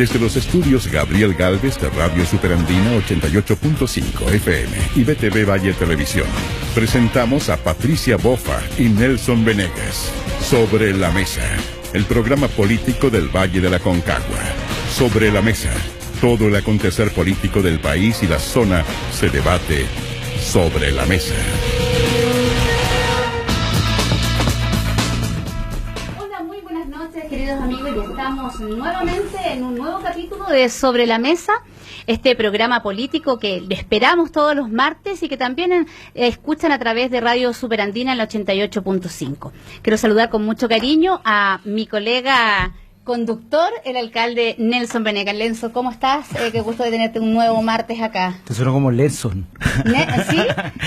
Desde los estudios Gabriel Gálvez de Radio Superandina 88.5 FM y BTV Valle Televisión, presentamos a Patricia Bofa y Nelson Venegas. Sobre la Mesa, el programa político del Valle de la Concagua. Sobre la Mesa, todo el acontecer político del país y la zona se debate sobre la mesa. Queridos amigos, ya estamos nuevamente en un nuevo capítulo de Sobre la Mesa, este programa político que esperamos todos los martes y que también escuchan a través de Radio Superandina en el 88.5. Quiero saludar con mucho cariño a mi colega conductor, el alcalde Nelson Venegas. Nelson, ¿cómo estás? Qué gusto de tenerte un nuevo martes acá. Te suena como Nelson. ¿Sí?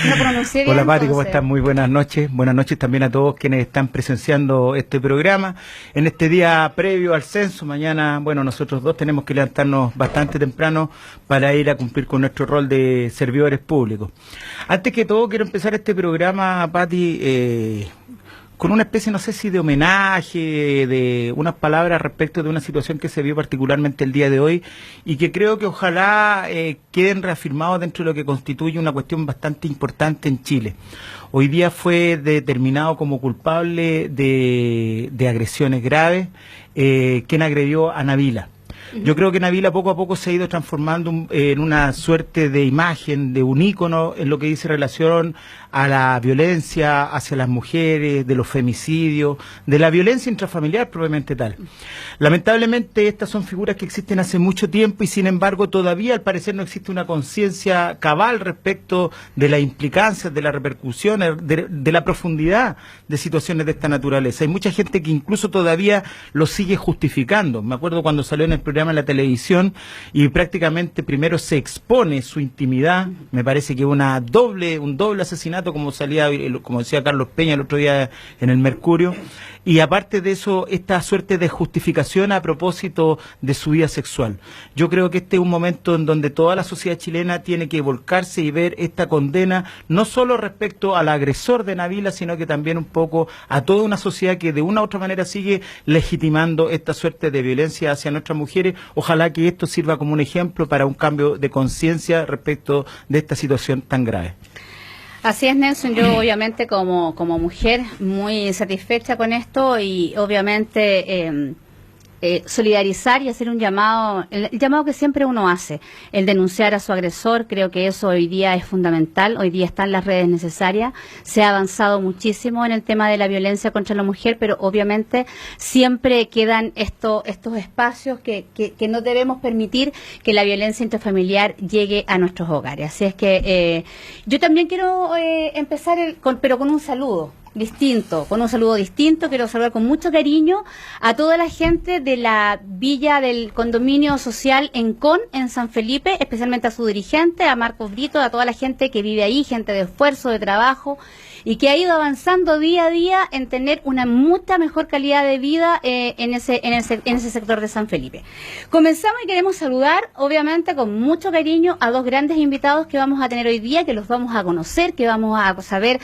No pronuncié bien. Hola Pati, ¿cómo estás? Muy buenas noches. Buenas noches también a todos quienes están presenciando este programa. En este día previo al censo, mañana, nosotros dos tenemos que levantarnos bastante temprano para ir a cumplir con nuestro rol de servidores públicos. Antes que todo, quiero empezar este programa, Pati, con una especie, no sé si de homenaje, de unas palabras respecto de una situación que se vio particularmente el día de hoy y que creo que ojalá queden reafirmados dentro de lo que constituye una cuestión bastante importante en Chile. Hoy día fue determinado como culpable de agresiones graves quien agredió a Nabila. Yo creo que Nabila poco a poco se ha ido transformando en una suerte de imagen, de un ícono en lo que dice relación a la violencia hacia las mujeres, de los femicidios, de la violencia intrafamiliar probablemente tal. Lamentablemente estas son figuras que existen hace mucho tiempo y sin embargo todavía al parecer no existe una conciencia cabal respecto de las implicancias, de las repercusiones, de la profundidad de situaciones de esta naturaleza. Hay mucha gente que incluso todavía lo sigue justificando. Me acuerdo cuando salió en el programa en la televisión y prácticamente primero se expone su intimidad, me parece que un doble asesinato como decía Carlos Peña el otro día en el Mercurio, y aparte de eso esta suerte de justificación a propósito de su vida sexual. Yo creo que este es un momento en donde toda la sociedad chilena tiene que volcarse y ver esta condena no solo respecto al agresor de Nabila, sino que también un poco a toda una sociedad que de una u otra manera sigue legitimando esta suerte de violencia hacia nuestras mujeres. Ojalá que esto sirva como un ejemplo para un cambio de conciencia respecto de esta situación tan grave. Así es, Nelson. Yo obviamente como mujer muy satisfecha con esto y obviamente solidarizar y hacer un llamado, el llamado que siempre uno hace, el denunciar a su agresor. Creo que eso hoy día es fundamental. Hoy día están las redes necesarias. Se ha avanzado muchísimo en el tema de la violencia contra la mujer, pero obviamente siempre quedan estos espacios que no debemos permitir que la violencia intrafamiliar llegue a nuestros hogares. Así es que yo también quiero empezar pero con un saludo distinto. Quiero saludar con mucho cariño a toda la gente de la villa del condominio social Encon, en San Felipe, especialmente a su dirigente, a Marcos Brito, a toda la gente que vive ahí, gente de esfuerzo, de trabajo, y que ha ido avanzando día a día en tener una mucha mejor calidad de vida en ese sector de San Felipe. Comenzamos y queremos saludar, obviamente, con mucho cariño a dos grandes invitados que vamos a tener hoy día, que los vamos a conocer, que vamos a saber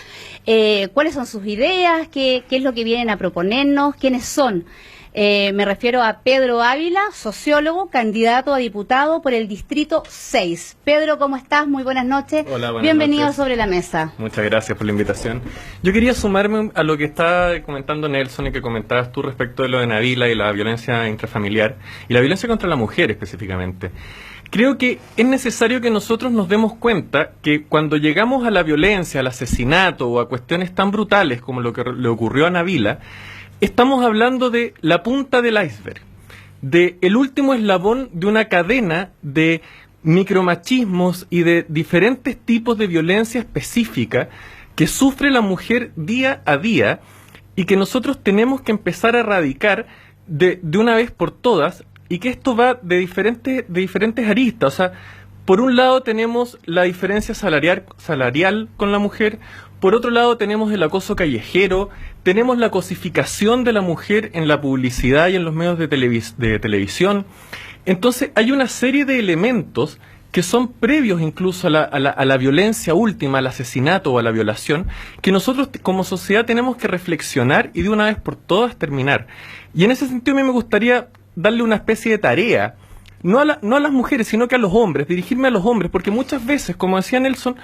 cuáles son sus ideas, qué es lo que vienen a proponernos, quiénes son. Me refiero a Pedro Ávila, sociólogo, candidato a diputado por el Distrito 6. Pedro, ¿cómo estás? Muy buenas noches. Hola, buenas Bienvenido noches. a Sobre la Mesa. Muchas gracias por la invitación. Yo quería sumarme a lo que está comentando Nelson y que comentabas tú respecto de lo de Nabila y la violencia intrafamiliar y la violencia contra la mujer específicamente. Creo que es necesario que nosotros nos demos cuenta que cuando llegamos a la violencia, al asesinato o a cuestiones tan brutales como lo que le ocurrió a Nabila, estamos hablando de la punta del iceberg, de el último eslabón de una cadena de micromachismos y de diferentes tipos de violencia específica que sufre la mujer día a día y que nosotros tenemos que empezar a erradicar de una vez por todas, y que esto va de diferentes aristas. O sea, por un lado tenemos la diferencia salarial con la mujer, por otro lado tenemos el acoso callejero, tenemos la cosificación de la mujer en la publicidad y en los medios de televisión. Entonces hay una serie de elementos que son previos incluso a la violencia última, al asesinato o a la violación, que nosotros como sociedad tenemos que reflexionar y de una vez por todas terminar. Y en ese sentido a mí me gustaría darle una especie de tarea no a las mujeres, sino que a los hombres, dirigirme a los hombres, porque muchas veces, como decía Nelson,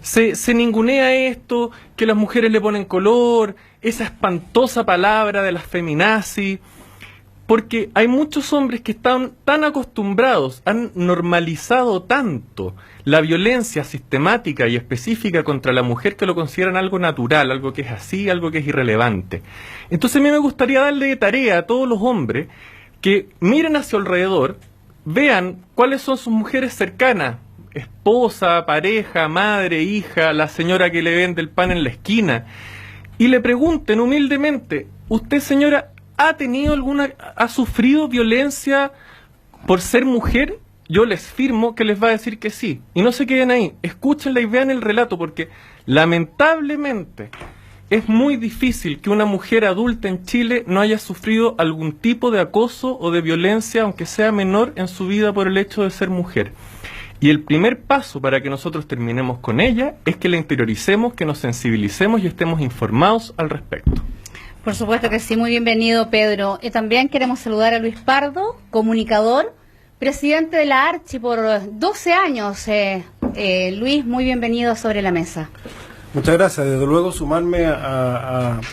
se ningunea esto, que las mujeres le ponen color, esa espantosa palabra de las feminazis, porque hay muchos hombres que están tan acostumbrados, han normalizado tanto la violencia sistemática y específica contra la mujer que lo consideran algo natural, algo que es así, algo que es irrelevante. Entonces a mí me gustaría darle de tarea a todos los hombres que miren hacia alrededor, vean cuáles son sus mujeres cercanas, esposa, pareja, madre, hija, la señora que le vende el pan en la esquina, y le pregunten humildemente, ¿usted, señora, ha sufrido violencia por ser mujer? Yo les firmo que les va a decir que sí. Y no se queden ahí, escúchenla y vean el relato, porque lamentablemente es muy difícil que una mujer adulta en Chile no haya sufrido algún tipo de acoso o de violencia, aunque sea menor, en su vida por el hecho de ser mujer. Y el primer paso para que nosotros terminemos con ella es que la interioricemos, que nos sensibilicemos y estemos informados al respecto. Por supuesto que sí, muy bienvenido, Pedro. Y también queremos saludar a Luis Pardo, comunicador, presidente de la Archi por 12 años. Luis, muy bienvenido a Sobre la Mesa. Muchas gracias. Desde luego sumarme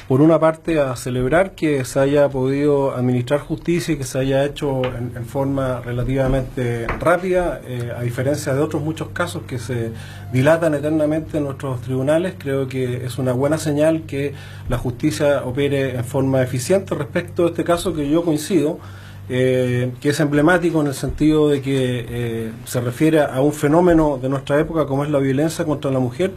por una parte a celebrar que se haya podido administrar justicia y que se haya hecho en forma relativamente rápida, a diferencia de otros muchos casos que se dilatan eternamente en nuestros tribunales. Creo que es una buena señal que la justicia opere en forma eficiente respecto a este caso, que yo coincido, que es emblemático en el sentido de que se refiere a un fenómeno de nuestra época como es la violencia contra la mujer.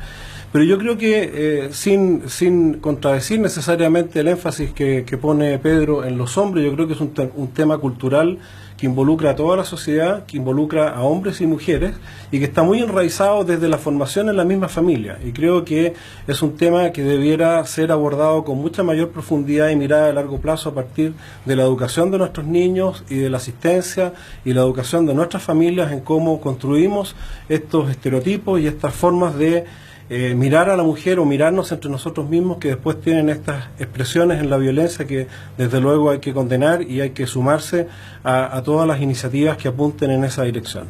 Pero yo creo que sin contradecir necesariamente el énfasis que pone Pedro en los hombres, yo creo que es un tema cultural que involucra a toda la sociedad, que involucra a hombres y mujeres, y que está muy enraizado desde la formación en la misma familia. Y creo que es un tema que debiera ser abordado con mucha mayor profundidad y mirada a largo plazo a partir de la educación de nuestros niños y de la asistencia y la educación de nuestras familias en cómo construimos estos estereotipos y estas formas de mirar a la mujer o mirarnos entre nosotros mismos, que después tienen estas expresiones en la violencia que desde luego hay que condenar, y hay que sumarse a todas las iniciativas que apunten en esa dirección.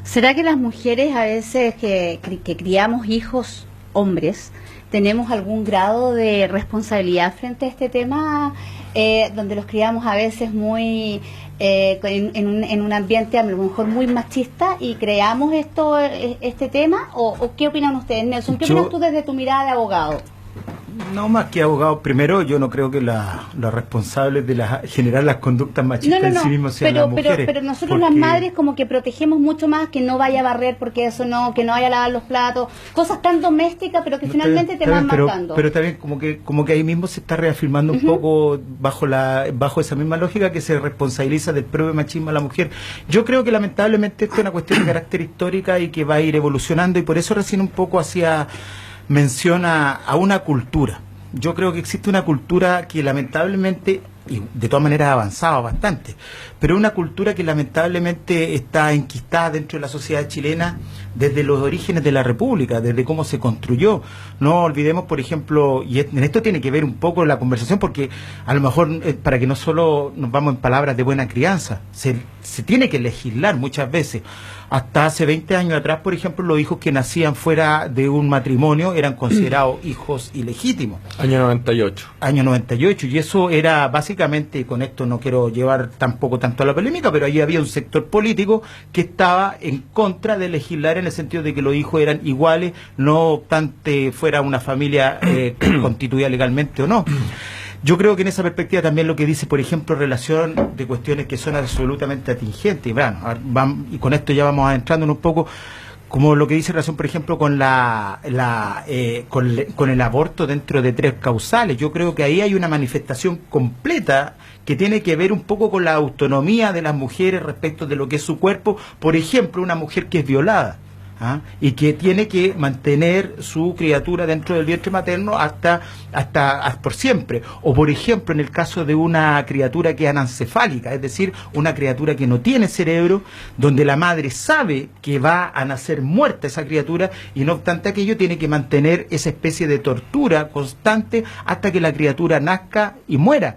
¿Será que las mujeres a veces que criamos hijos hombres tenemos algún grado de responsabilidad frente a este tema, donde los criamos a veces muy en un ambiente a lo mejor muy machista y creamos este tema? ¿O qué opinan ustedes, Nelson? ¿Qué opinas tú desde tu mirada de abogado? No, más que abogado, primero yo no creo que los responsables de generar las conductas machistas en sí mismos sean las mujeres. Pero nosotros las madres como que protegemos mucho más, que no vaya a barrer porque eso no, que no vaya a lavar los platos, cosas tan domésticas pero que finalmente te van marcando. Pero también como que ahí mismo se está reafirmando un poco bajo esa misma lógica que se responsabiliza del propio machismo a la mujer. Yo creo que lamentablemente esto es una cuestión de carácter histórica y que va a ir evolucionando, y por eso recién un poco menciona a una cultura. Yo creo que existe una cultura que lamentablemente, y de todas maneras ha avanzado bastante, pero una cultura que lamentablemente está enquistada dentro de la sociedad chilena desde los orígenes de la República, desde cómo se construyó. No olvidemos, por ejemplo, y en esto tiene que ver un poco la conversación, porque a lo mejor para que no solo nos vamos en palabras de buena crianza, se tiene que legislar muchas veces. Hasta hace 20 años atrás, por ejemplo, los hijos que nacían fuera de un matrimonio eran considerados hijos ilegítimos. Año 98. Año 98, y eso era básicamente, y con esto no quiero llevar tampoco tanto a la polémica, pero allí había un sector político que estaba en contra de legislar en el sentido de que los hijos eran iguales, no obstante fuera una familia constituida legalmente o no. Yo creo que en esa perspectiva también lo que dice, por ejemplo, relación de cuestiones que son absolutamente atingentes, y con esto ya vamos adentrándonos un poco, como lo que dice relación, por ejemplo, con con el aborto dentro de 3 causales. Yo creo que ahí hay una manifestación completa que tiene que ver un poco con la autonomía de las mujeres respecto de lo que es su cuerpo. Por ejemplo, una mujer que es violada, y que tiene que mantener su criatura dentro del vientre materno hasta por siempre. O por ejemplo, en el caso de una criatura que es anencefálica, es decir, una criatura que no tiene cerebro, donde la madre sabe que va a nacer muerta esa criatura, y no obstante aquello tiene que mantener esa especie de tortura constante hasta que la criatura nazca y muera.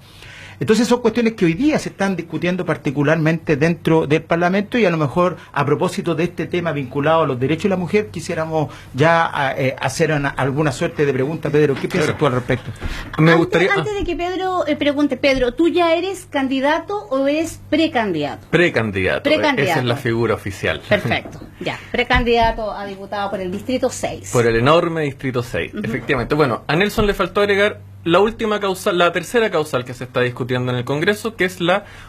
Entonces son cuestiones que hoy día se están discutiendo particularmente dentro del Parlamento, y a lo mejor a propósito de este tema vinculado a los derechos de la mujer quisiéramos ya hacer alguna suerte de pregunta. Pedro, ¿qué piensas tú al respecto? Me gustaría... Antes de que Pedro pregunte, Pedro, ¿tú ya eres candidato o eres precandidato? Precandidato. Precandidato. Esa es la figura oficial. Perfecto, ya. Precandidato a diputado por el Distrito 6. Por el enorme Distrito 6, efectivamente. Bueno, a Nelson le faltó agregar la última causal, la tercera causal que se está discutiendo en el Congreso, que es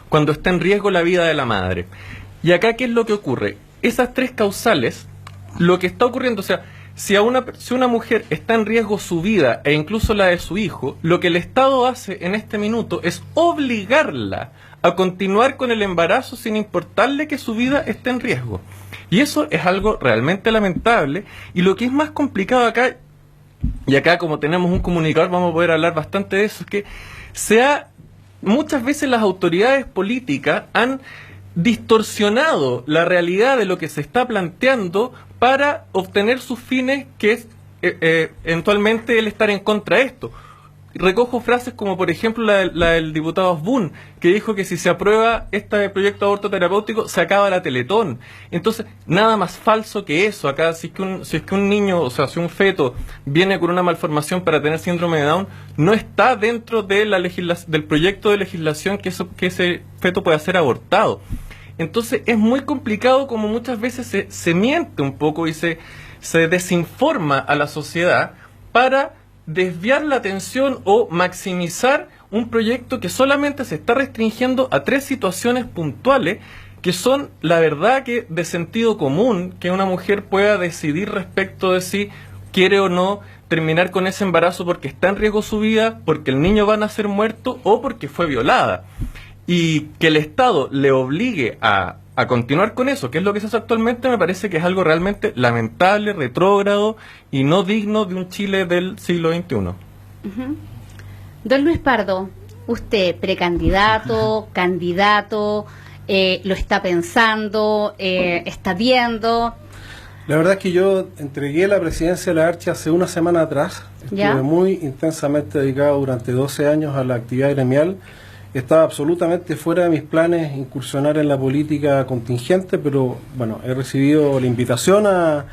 cuando está en riesgo la vida de la madre. Y acá, ¿qué es lo que ocurre? Esas tres causales, lo que está ocurriendo, o sea, si una mujer está en riesgo su vida e incluso la de su hijo, lo que el Estado hace en este minuto es obligarla a continuar con el embarazo sin importarle que su vida esté en riesgo. Y eso es algo realmente lamentable, y lo que es más complicado acá, y acá como tenemos un comunicador vamos a poder hablar bastante de eso, es que muchas veces las autoridades políticas han distorsionado la realidad de lo que se está planteando para obtener sus fines, que es eventualmente el estar en contra de esto. Recojo frases como por ejemplo la del diputado Osbun, que dijo que si se aprueba este proyecto de aborto terapéutico se acaba la Teletón. Entonces, nada más falso que eso. Acá, si es que un niño, o sea, si un feto viene con una malformación para tener síndrome de Down, no está dentro de del proyecto de legislación que ese feto pueda ser abortado. Entonces, es muy complicado como muchas veces se miente un poco y se desinforma a la sociedad para desviar la atención o maximizar un proyecto que solamente se está restringiendo a tres situaciones puntuales, que son, la verdad, que de sentido común, que una mujer pueda decidir respecto de si quiere o no terminar con ese embarazo porque está en riesgo su vida, porque el niño va a nacer muerto o porque fue violada. Y que el Estado le obligue a continuar con eso, que es lo que se hace actualmente, me parece que es algo realmente lamentable, retrógrado y no digno de un Chile del siglo XXI. Don Luis Pardo, usted precandidato, candidato, lo está pensando, está viendo. La verdad es que yo entregué la presidencia de la Archi hace una semana atrás. Estuve muy intensamente dedicado durante 12 años a la actividad gremial. Estaba absolutamente fuera de mis planes incursionar en la política contingente, pero bueno, he recibido la invitación a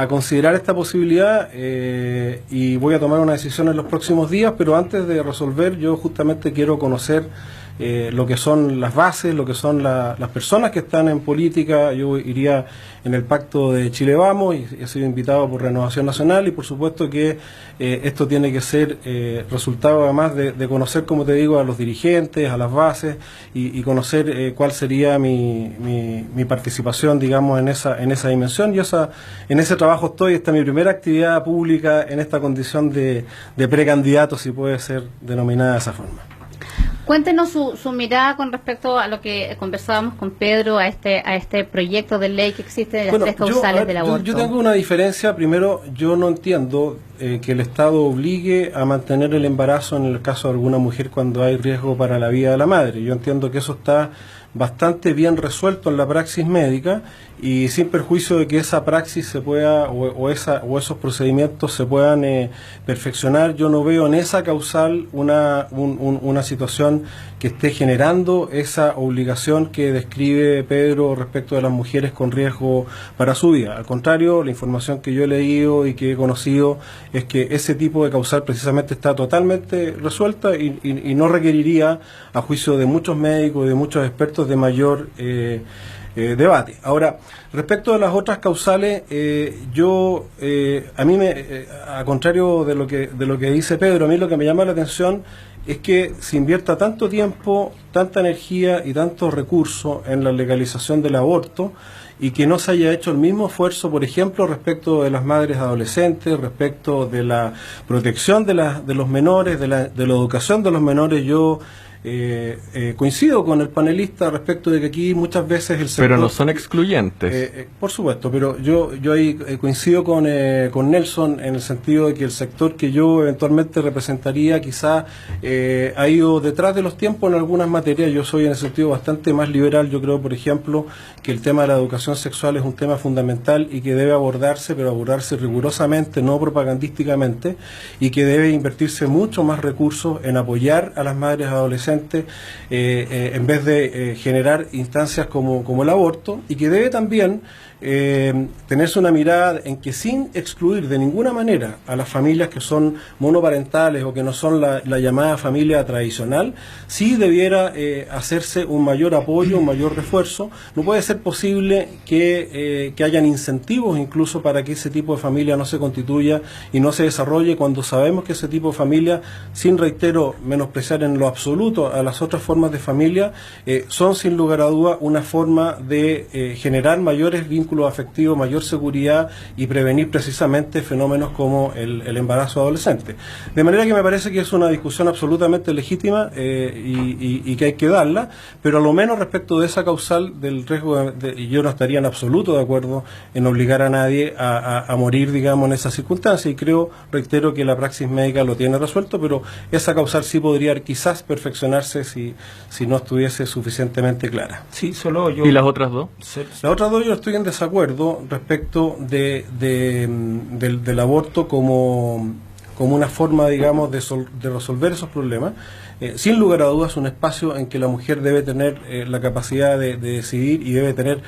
considerar esta posibilidad y voy a tomar una decisión en los próximos días, pero antes de resolver yo justamente quiero conocer lo que son las bases, lo que son las personas que están en política. Yo iría en el pacto de Chile Vamos y he sido invitado por Renovación Nacional, y por supuesto que esto tiene que ser resultado además de conocer, como te digo, a los dirigentes, a las bases y conocer cuál sería mi participación, digamos, en esa dimensión. Y en ese trabajo estoy. Esta es mi primera actividad pública en esta condición de precandidato, si puede ser denominada de esa forma. Cuéntenos su mirada con respecto a lo que conversábamos con Pedro, a este proyecto de ley que existe de las tres causales del aborto. Yo tengo una diferencia. Primero, yo no entiendo que el Estado obligue a mantener el embarazo en el caso de alguna mujer cuando hay riesgo para la vida de la madre. Yo entiendo que eso está bastante bien resuelto en la praxis médica, y sin perjuicio de que esa praxis se pueda o esos procedimientos se puedan perfeccionar, yo no veo en esa causal una situación que esté generando esa obligación que describe Pedro respecto de las mujeres con riesgo para su vida. Al contrario, la información que yo he leído y que he conocido es que ese tipo de causal precisamente está totalmente resuelta y no requeriría, a juicio de muchos médicos y de muchos expertos, de mayor debate. Ahora, respecto de las otras causales, a contrario de lo que dice Pedro, a mí lo que me llama la atención es que se invierta tanto tiempo, tanta energía y tantos recursos en la legalización del aborto, y que no se haya hecho el mismo esfuerzo, por ejemplo, respecto de las madres adolescentes, respecto de la protección de los menores, de la educación de los menores. Yo coincido con el panelista respecto de que aquí muchas veces el sector... Pero no son excluyentes. Por supuesto, pero yo ahí coincido con Nelson en el sentido de que el sector que yo eventualmente representaría quizá ha ido detrás de los tiempos en algunas materias. Yo soy en ese sentido bastante más liberal. Yo creo, por ejemplo, que el tema de la educación sexual es un tema fundamental y que debe abordarse, pero abordarse rigurosamente, no propagandísticamente, y que debe invertirse mucho más recursos en apoyar a las madres adolescentes adolescentes, en vez de generar instancias como el aborto, y que debe también tenerse una mirada en que, sin excluir de ninguna manera a las familias que son monoparentales o que no son la llamada familia tradicional, sí debiera hacerse un mayor apoyo, un mayor refuerzo. No puede ser posible que hayan incentivos incluso para que ese tipo de familia no se constituya y no se desarrolle, cuando sabemos que ese tipo de familia, sin, reitero, menospreciar en lo absoluto a las otras formas de familia, son sin lugar a duda una forma de generar mayores vínculos afectivos, mayor seguridad y prevenir precisamente fenómenos como el embarazo adolescente. De manera que me parece que es una discusión absolutamente legítima y que hay que darla, pero a lo menos respecto de esa causal del riesgo, y yo no estaría en absoluto de acuerdo en obligar a nadie a morir, digamos, en esas circunstancias, y creo, reitero, que la praxis médica lo tiene resuelto, pero esa causal sí podría quizás perfeccionarse si no estuviese suficientemente clara. Sí, solo yo. ¿Y las otras dos? Las otras dos, yo estoy en desacuerdo respecto del aborto como una forma, digamos, de resolver esos problemas. Sin lugar a dudas, un espacio en que la mujer debe tener la capacidad de decidir y debe tener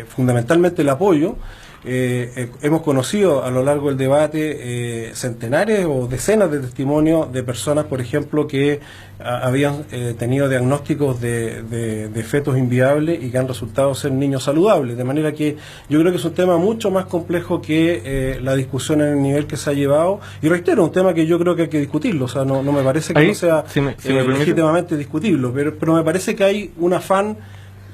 fundamentalmente el apoyo. Hemos conocido a lo largo del debate centenares o decenas de testimonios de personas, por ejemplo, que habían tenido diagnósticos de fetos inviables y que han resultado ser niños saludables, de manera que yo creo que es un tema mucho más complejo que la discusión en el nivel que se ha llevado, y reitero, un tema que yo creo que hay que discutirlo, o sea, no me parece que no sea legítimamente discutible, pero me parece que hay un afán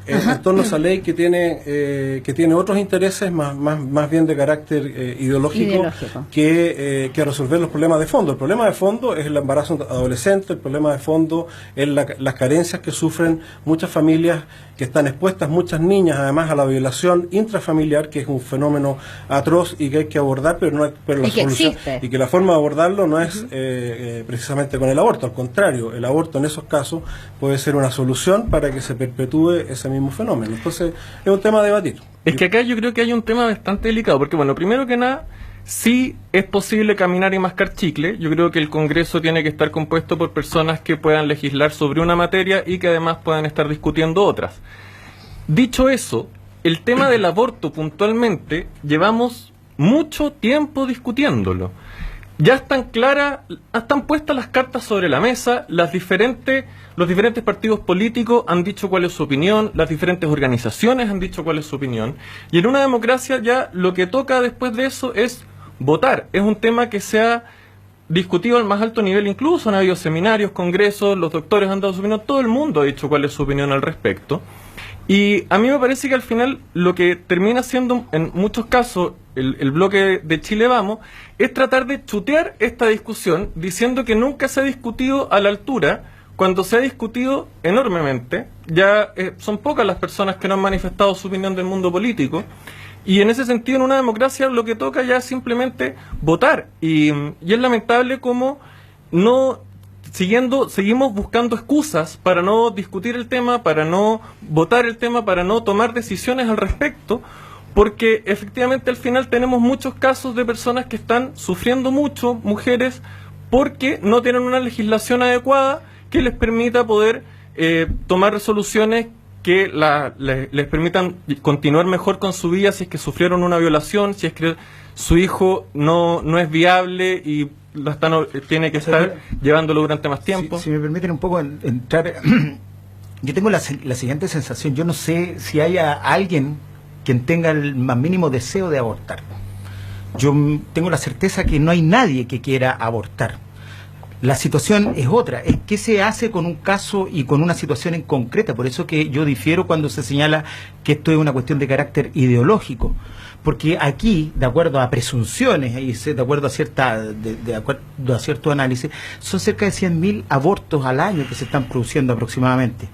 en torno a esa ley que tiene otros intereses más bien de carácter ideológico que resolver los problemas de fondo. El problema de fondo es el embarazo adolescente, el problema de fondo es las carencias que sufren muchas familias que están expuestas, muchas niñas además, a la violación intrafamiliar, que es un fenómeno atroz y que hay que abordar, pero la solución, y que la forma de abordarlo no es precisamente con el aborto, al contrario, el aborto en esos casos puede ser una solución para que se perpetúe ese mismo fenómeno. Entonces es un tema a debatir. Es que acá yo creo que hay un tema bastante delicado, porque bueno, primero que nada, sí es posible caminar y mascar chicle. Yo creo que el Congreso tiene que estar compuesto por personas que puedan legislar sobre una materia y que además puedan estar discutiendo otras. Dicho eso, el tema del aborto puntualmente llevamos mucho tiempo discutiéndolo. Ya están puestas las cartas sobre la mesa, los diferentes partidos políticos han dicho cuál es su opinión, las diferentes organizaciones han dicho cuál es su opinión, y en una democracia ya lo que toca después de eso es votar. Es un tema que se ha discutido al más alto nivel, incluso han habido seminarios, congresos, los doctores han dado su opinión, todo el mundo ha dicho cuál es su opinión al respecto. Y a mí me parece que al final lo que termina siendo en muchos casos el bloque de Chile Vamos es tratar de chutear esta discusión diciendo que nunca se ha discutido a la altura, cuando se ha discutido enormemente. Ya son pocas las personas que no han manifestado su opinión del mundo político, y en ese sentido en una democracia lo que toca ya es simplemente votar, y es lamentable como seguimos buscando excusas para no discutir el tema, para no votar el tema, para no tomar decisiones al respecto, porque efectivamente al final tenemos muchos casos de personas que están sufriendo mucho, mujeres, porque no tienen una legislación adecuada que les permita poder tomar resoluciones que les permitan continuar mejor con su vida si es que sufrieron una violación, si es que su hijo no es viable y tiene que estar llevándolo durante más tiempo. Si me permiten un poco entrar, yo tengo la siguiente sensación. Yo no sé si haya alguien quien tenga el más mínimo deseo de abortar. Yo tengo la certeza que no hay nadie que quiera abortar. La situación es otra, es qué se hace con un caso y con una situación en concreta. Por eso que yo difiero cuando se señala que esto es una cuestión de carácter ideológico, porque aquí, de acuerdo a presunciones y de acuerdo a acuerdo a cierto análisis, son cerca de 100.000 abortos al año que se están produciendo aproximadamente,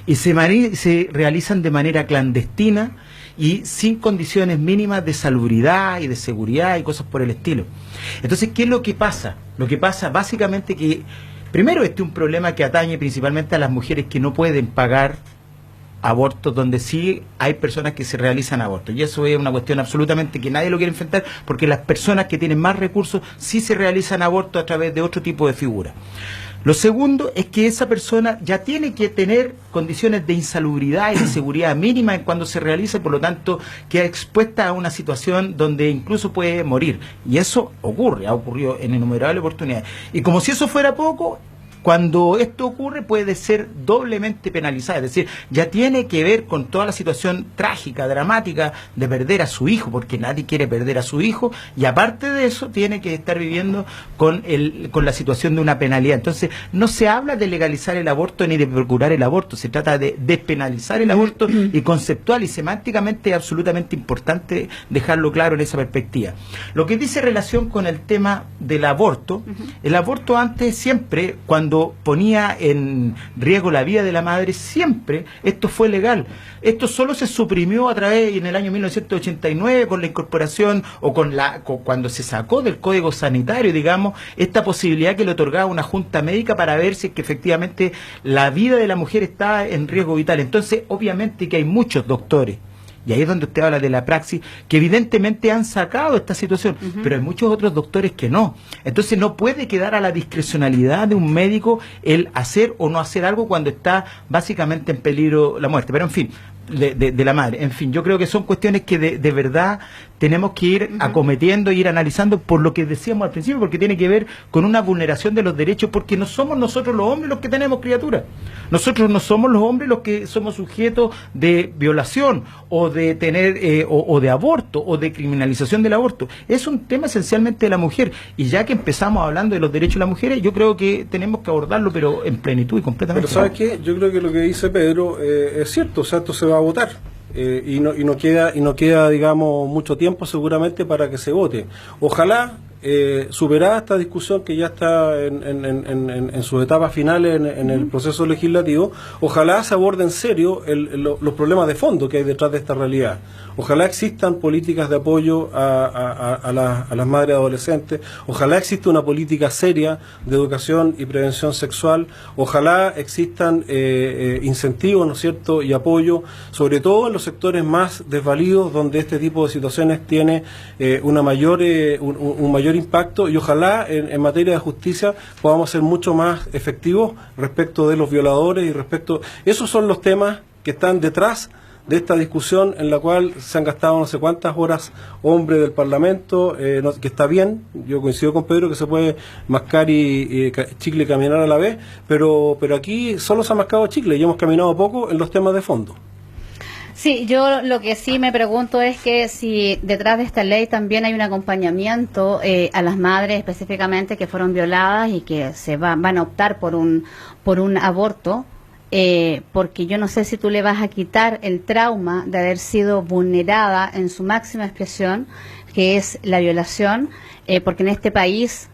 y se realizan de manera clandestina y sin condiciones mínimas de salubridad y de seguridad y cosas por el estilo. Entonces, ¿qué es lo que pasa? Lo que pasa básicamente que, primero, este es un problema que atañe principalmente a las mujeres que no pueden pagar abortos, donde sí hay personas que se realizan abortos, y eso es una cuestión absolutamente que nadie lo quiere enfrentar, porque las personas que tienen más recursos sí se realizan abortos a través de otro tipo de figuras. Lo segundo es que esa persona ya tiene que tener condiciones de insalubridad y de seguridad mínima cuando se realice, por lo tanto queda expuesta a una situación donde incluso puede morir. Y eso ocurre, ha ocurrido en innumerables oportunidades. Y como si eso fuera poco, cuando esto ocurre puede ser doblemente penalizada, es decir, ya tiene que ver con toda la situación trágica, dramática de perder a su hijo, porque nadie quiere perder a su hijo, y aparte de eso tiene que estar viviendo con la situación de una penalidad. Entonces, no se habla de legalizar el aborto ni de procurar el aborto, se trata de despenalizar el aborto, y conceptual y semánticamente es absolutamente importante dejarlo claro en esa perspectiva. Lo que dice relación con el tema del aborto, el aborto antes siempre, cuando ponía en riesgo la vida de la madre, siempre esto fue legal. Esto solo se suprimió a través, en el año 1989, con la incorporación o cuando se sacó del Código Sanitario, digamos, esta posibilidad que le otorgaba una junta médica para ver si es que efectivamente la vida de la mujer está en riesgo vital. Entonces, obviamente que hay muchos doctores, y ahí es donde usted habla de la praxis, que evidentemente han sacado esta situación, pero hay muchos otros doctores que no. Entonces no puede quedar a la discrecionalidad de un médico el hacer o no hacer algo cuando está básicamente en peligro la muerte. Pero en fin, de la madre. En fin, yo creo que son cuestiones que de verdad tenemos que ir acometiendo e ir analizando, por lo que decíamos al principio, porque tiene que ver con una vulneración de los derechos, porque no somos nosotros los hombres los que tenemos criaturas. Nosotros no somos los hombres los que somos sujetos de violación o de tener o de aborto o de criminalización del aborto. Es un tema esencialmente de la mujer, y ya que empezamos hablando de los derechos de las mujeres, yo creo que tenemos que abordarlo, pero en plenitud y completamente. Pero ¿sabes qué? Yo creo que lo que dice Pedro es cierto, o sea, esto se va a votar. Y no queda, digamos, mucho tiempo seguramente para que se vote. Ojalá, superada esta discusión que ya está en sus etapas finales en el proceso legislativo, ojalá se aborde en serio los problemas de fondo que hay detrás de esta realidad. Ojalá existan políticas de apoyo a las madres adolescentes, ojalá exista una política seria de educación y prevención sexual, ojalá existan incentivos, ¿no es cierto?, y apoyo, sobre todo en los sectores más desvalidos, donde este tipo de situaciones tiene un mayor impacto, y ojalá en materia de justicia podamos ser mucho más efectivos respecto de los violadores y respecto... Esos son los temas que están detrás de esta discusión, en la cual se han gastado no sé cuántas horas hombres del Parlamento, que está bien, yo coincido con Pedro que se puede mascar y chicle y caminar a la vez, pero aquí solo se ha mascado chicle y hemos caminado poco en los temas de fondo. Sí, yo lo que sí me pregunto es que si detrás de esta ley también hay un acompañamiento a las madres específicamente que fueron violadas y que van a optar por un aborto, porque yo no sé si tú le vas a quitar el trauma de haber sido vulnerada en su máxima expresión, que es la violación, porque en este país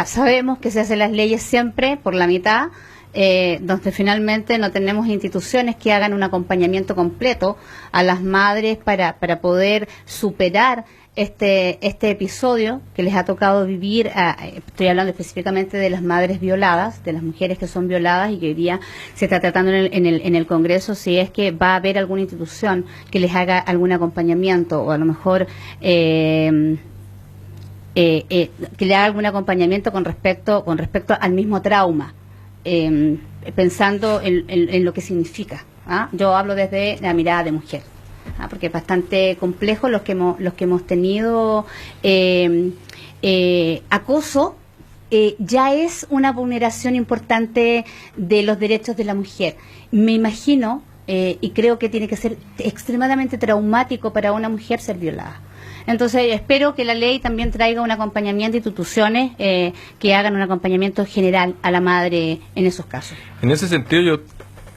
sabemos que se hacen las leyes siempre por la mitad, donde finalmente no tenemos instituciones que hagan un acompañamiento completo a las madres para poder superar este episodio que les ha tocado vivir. Estoy hablando específicamente de las madres violadas, de las mujeres que son violadas, y que hoy día se está tratando en el Congreso si es que va a haber alguna institución que les haga algún acompañamiento, o a lo mejor que le haga algún acompañamiento con respecto al mismo trauma. Pensando en lo que significa. Yo hablo desde la mirada de mujer, porque es bastante complejo los que hemos tenido acoso. Ya es una vulneración importante de los derechos de la mujer. Me imagino y creo que tiene que ser extremadamente traumático para una mujer ser violada. Entonces, espero que la ley también traiga un acompañamiento de instituciones que hagan un acompañamiento general a la madre en esos casos. En ese sentido, yo,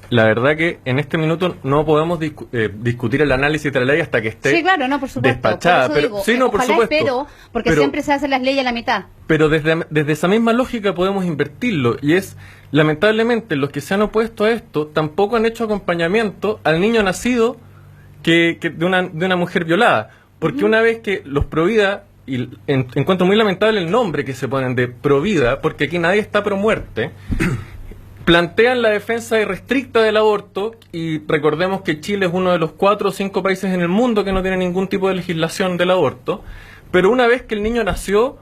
la verdad que en este minuto no podemos discutir el análisis de la ley hasta que esté despachada. Por digo, sí, no, por supuesto. Espero, porque siempre se hacen las leyes a la mitad. Pero desde esa misma lógica podemos invertirlo, y es, lamentablemente, los que se han opuesto a esto tampoco han hecho acompañamiento al niño nacido de una mujer violada. Porque una vez que los Provida, y encuentro muy lamentable el nombre que se ponen de Provida, porque aquí nadie está pro muerte, plantean la defensa irrestricta del aborto, y recordemos que Chile es uno de los 4 o 5 países en el mundo que no tiene ningún tipo de legislación del aborto, pero una vez que el niño nació,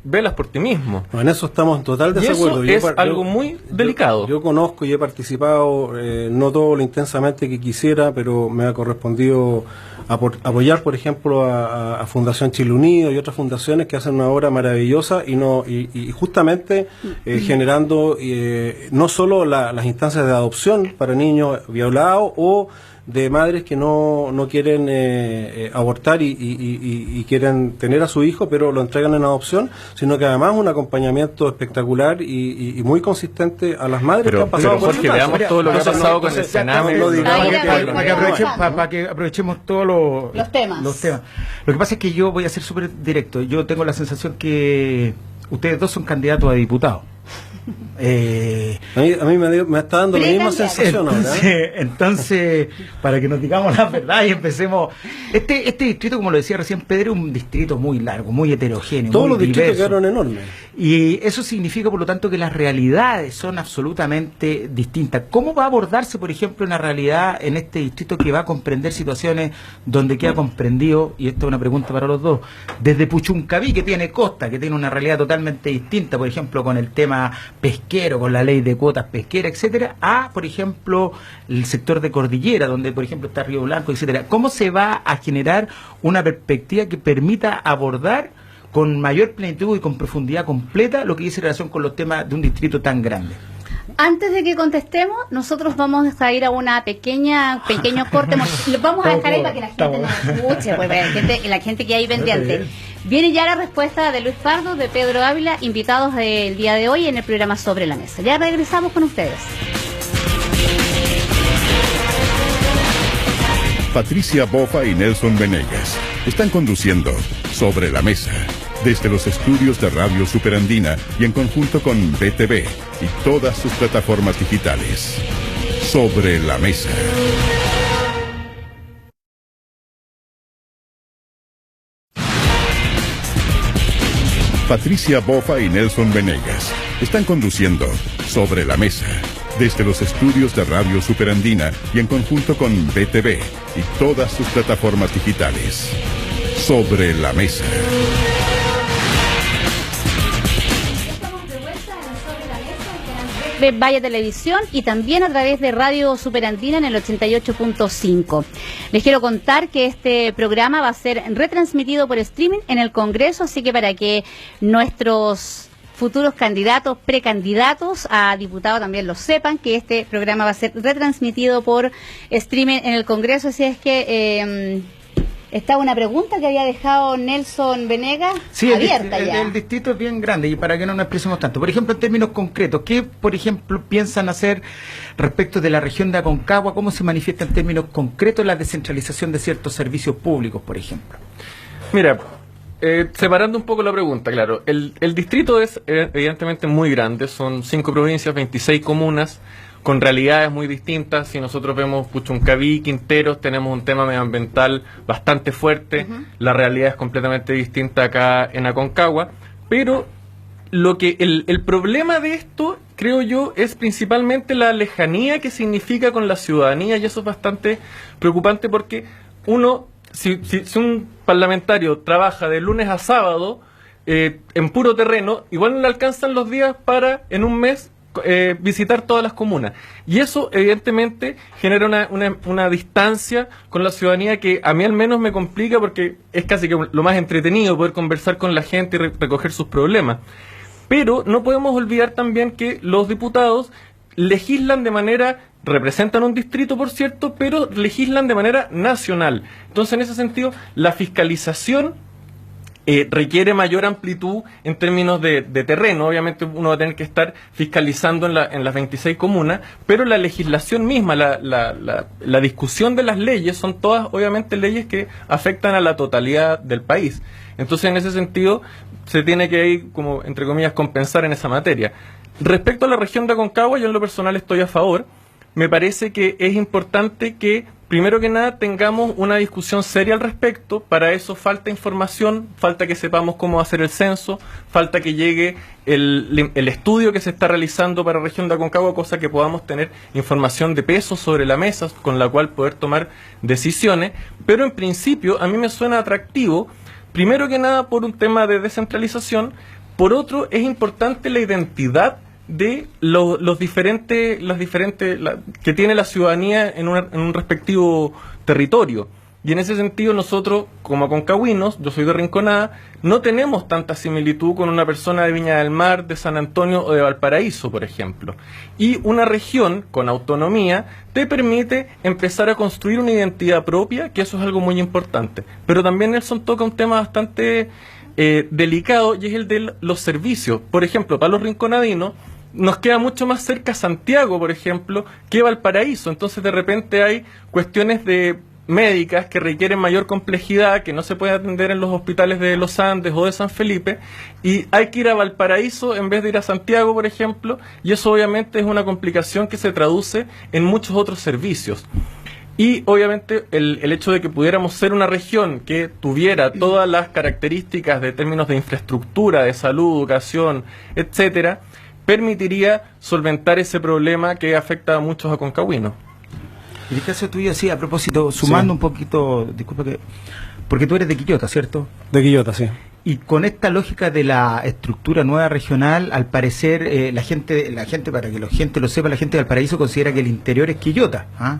velas por ti mismo. No, en eso estamos en total desacuerdo. Y eso es algo muy delicado. Yo conozco y he participado, no todo lo intensamente que quisiera, pero me ha correspondido apoyar, por ejemplo, a Fundación Chile Unido y otras fundaciones que hacen una obra maravillosa y justamente generando no solo las instancias de adopción para niños violados o de madres que no quieren abortar y quieren tener a su hijo, pero lo entregan en adopción, sino que además un acompañamiento espectacular y muy consistente a las madres que han pasado por Jorge, veamos todo lo que ha pasado con el Sename. Para que aprovechemos todos los temas. Lo que pasa es que yo voy a ser súper directo. Yo tengo la sensación que ustedes dos son candidatos a diputados. A mí me está dando la misma sensación ahora. Entonces, para que nos digamos la verdad y empecemos. Este distrito, como lo decía recién Pedro, es un distrito muy largo, muy heterogéneo. Todos muy los distritos diverso. quedaron enormes. Y eso significa, por lo tanto, que las realidades son absolutamente distintas. ¿Cómo va a abordarse, por ejemplo, una realidad en este distrito que va a comprender situaciones donde queda comprendido, y esto es una pregunta para los dos, desde Puchuncaví, que tiene costa, que tiene una realidad totalmente distinta, por ejemplo, con el tema pesquero, con la ley de cuotas pesqueras, etcétera, a, por ejemplo, el sector de Cordillera, donde, por ejemplo, está Río Blanco, etcétera? ¿Cómo se va a generar una perspectiva que permita abordar con mayor plenitud y con profundidad completa lo que dice relación con los temas de un distrito tan grande? Antes de que contestemos, nosotros vamos a ir a una pequeño corte. Lo vamos a dejar ahí para que la gente nos escuche, pues, la gente que hay pendiente. Viene ya la respuesta de Luis Pardo, de Pedro Ávila, invitados del día de hoy en el programa Sobre la Mesa. Ya regresamos con ustedes. Patricia Bofa y Nelson Venegas están conduciendo Sobre la Mesa, desde los estudios de Radio Superandina y en conjunto con BTV y todas sus plataformas digitales. Sobre la Mesa. Patricia Bofa y Nelson Venegas están conduciendo Sobre la Mesa, desde los estudios de Radio Superandina y en conjunto con BTV y todas sus plataformas digitales. Sobre la Mesa. De Vaya Televisión y también a través de Radio Superandina en el 88.5. Les quiero contar que este programa va a ser retransmitido por streaming en el Congreso, así que para que nuestros futuros candidatos, precandidatos a diputado también lo sepan, que este programa va a ser retransmitido por streaming en el Congreso, así es que estaba una pregunta que había dejado Nelson Venegas abierta ya. El distrito es bien grande y para que no nos expresemos tanto. Por ejemplo, en términos concretos, ¿qué, por ejemplo, piensan hacer respecto de la región de Aconcagua? ¿Cómo se manifiesta en términos concretos la descentralización de ciertos servicios públicos, por ejemplo? Mira, separando un poco la pregunta, claro, el distrito es evidentemente muy grande, son 5 provincias, 26 comunas, con realidades muy distintas. Si nosotros vemos Puchuncaví, Quinteros, tenemos un tema medioambiental bastante fuerte, la realidad es completamente distinta acá en Aconcagua, pero lo que el problema de esto, creo yo, es principalmente la lejanía que significa con la ciudadanía, y eso es bastante preocupante porque uno, si un parlamentario trabaja de lunes a sábado en puro terreno, igual no le alcanzan los días para en un mes visitar todas las comunas, y eso evidentemente genera una distancia con la ciudadanía que a mí al menos me complica, porque es casi que lo más entretenido poder conversar con la gente y recoger sus problemas. Pero no podemos olvidar también que los diputados legislan de manera, representan un distrito por cierto, pero legislan de manera nacional. Entonces en ese sentido la fiscalización requiere mayor amplitud en términos de terreno. Obviamente uno va a tener que estar fiscalizando en las 26 comunas, pero la legislación misma, la discusión de las leyes son todas obviamente leyes que afectan a la totalidad del país. Entonces en ese sentido se tiene que ir, como entre comillas, compensar en esa materia. Respecto a la región de Aconcagua, yo en lo personal estoy a favor. Me parece que es importante que, primero que nada, tengamos una discusión seria al respecto. Para eso falta información, falta que sepamos cómo hacer el censo, falta que llegue el estudio que se está realizando para la región de Aconcagua, cosa que podamos tener información de peso sobre la mesa con la cual poder tomar decisiones. Pero en principio a mí me suena atractivo, primero que nada por un tema de descentralización, Por otro, es importante la identidad de los diferentes que tiene la ciudadanía en un respectivo territorio. Y en ese sentido nosotros, como aconcagüinos, yo soy de Rinconada, no tenemos tanta similitud con una persona de Viña del Mar, de San Antonio o de Valparaíso, por ejemplo. Y una región con autonomía te permite empezar a construir una identidad propia, que eso es algo muy importante. Pero también Nelson toca un tema bastante delicado, y es el de los servicios. Por ejemplo, para los rinconadinos, nos queda mucho más cerca Santiago, por ejemplo, que Valparaíso. Entonces, de repente hay cuestiones de médicas que requieren mayor complejidad, que no se puede atender en los hospitales de los Andes o de San Felipe, y hay que ir a Valparaíso en vez de ir a Santiago, por ejemplo, y eso obviamente es una complicación que se traduce en muchos otros servicios. Y obviamente el hecho de que pudiéramos ser una región que tuviera todas las características de términos de infraestructura, de salud, educación, etcétera, permitiría solventar ese problema que afecta a muchos aconcagüinos. En el caso tuyo, sí, a propósito, sumando un poquito, disculpa que... Porque tú eres de Quillota, ¿cierto? De Quillota, sí. Y con esta lógica de la estructura nueva regional, al parecer, la gente, para que la gente lo sepa, la gente de Valparaíso considera que el interior es Quillota. ¿Ah?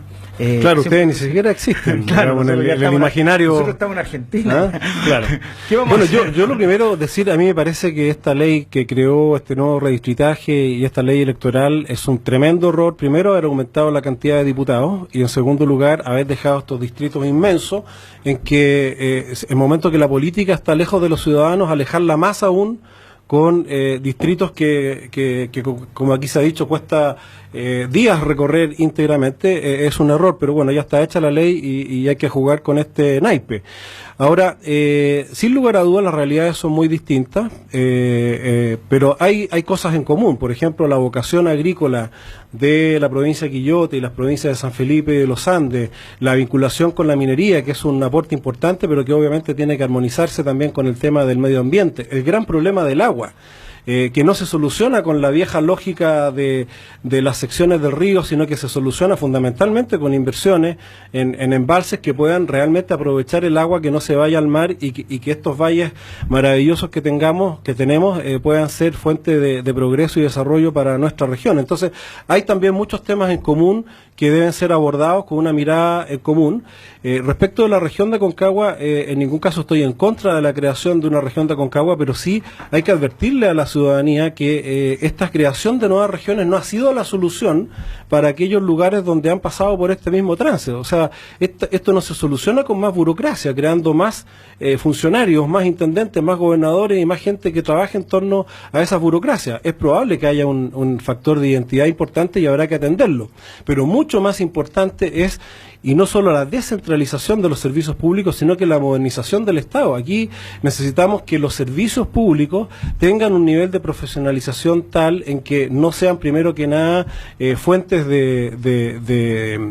Claro, ustedes ni siquiera existen. Claro, en el imaginario. Nosotros estamos en Argentina. ¿Ah? Claro. ¿Qué vamos a hacer? Yo lo primero decir, a mí me parece que esta ley que creó este nuevo redistritaje y esta ley electoral es un tremendo error. Primero, haber aumentado la cantidad de diputados y, en segundo lugar, haber dejado estos distritos inmensos en que, en el momento que la política está lejos de los ciudadanos, alejarla más aún con distritos que, como aquí se ha dicho, cuesta días recorrer íntegramente, es un error, pero bueno, ya está hecha la ley y hay que jugar con este naipe. Ahora, sin lugar a dudas, las realidades son muy distintas, pero hay cosas en común. Por ejemplo, la vocación agrícola de la provincia de Quillota y las provincias de San Felipe y de los Andes, la vinculación con la minería, que es un aporte importante, pero que obviamente tiene que armonizarse también con el tema del medio ambiente. El gran problema del agua, que no se soluciona con la vieja lógica de las secciones del río, sino que se soluciona fundamentalmente con inversiones en embalses que puedan realmente aprovechar el agua, que no se vaya al mar y que estos valles maravillosos que tenemos puedan ser fuente de progreso y desarrollo para nuestra región. Entonces, hay también muchos temas en común que deben ser abordados con una mirada en común. Respecto de la región de Aconcagua, en ningún caso estoy en contra de la creación de una región de Aconcagua, pero sí hay que advertirle a la ciudadanía que esta creación de nuevas regiones no ha sido la solución para aquellos lugares donde han pasado por este mismo trance. O sea, esto no se soluciona con más burocracia, creando más funcionarios, más intendentes, más gobernadores y más gente que trabaje en torno a esas burocracias. Es probable que haya un factor de identidad importante y habrá que atenderlo, pero mucho más importante es, y no solo la descentralización de los servicios públicos, sino que la modernización del Estado. Aquí necesitamos que los servicios públicos tengan un nivel de profesionalización tal en que no sean, primero que nada, fuentes de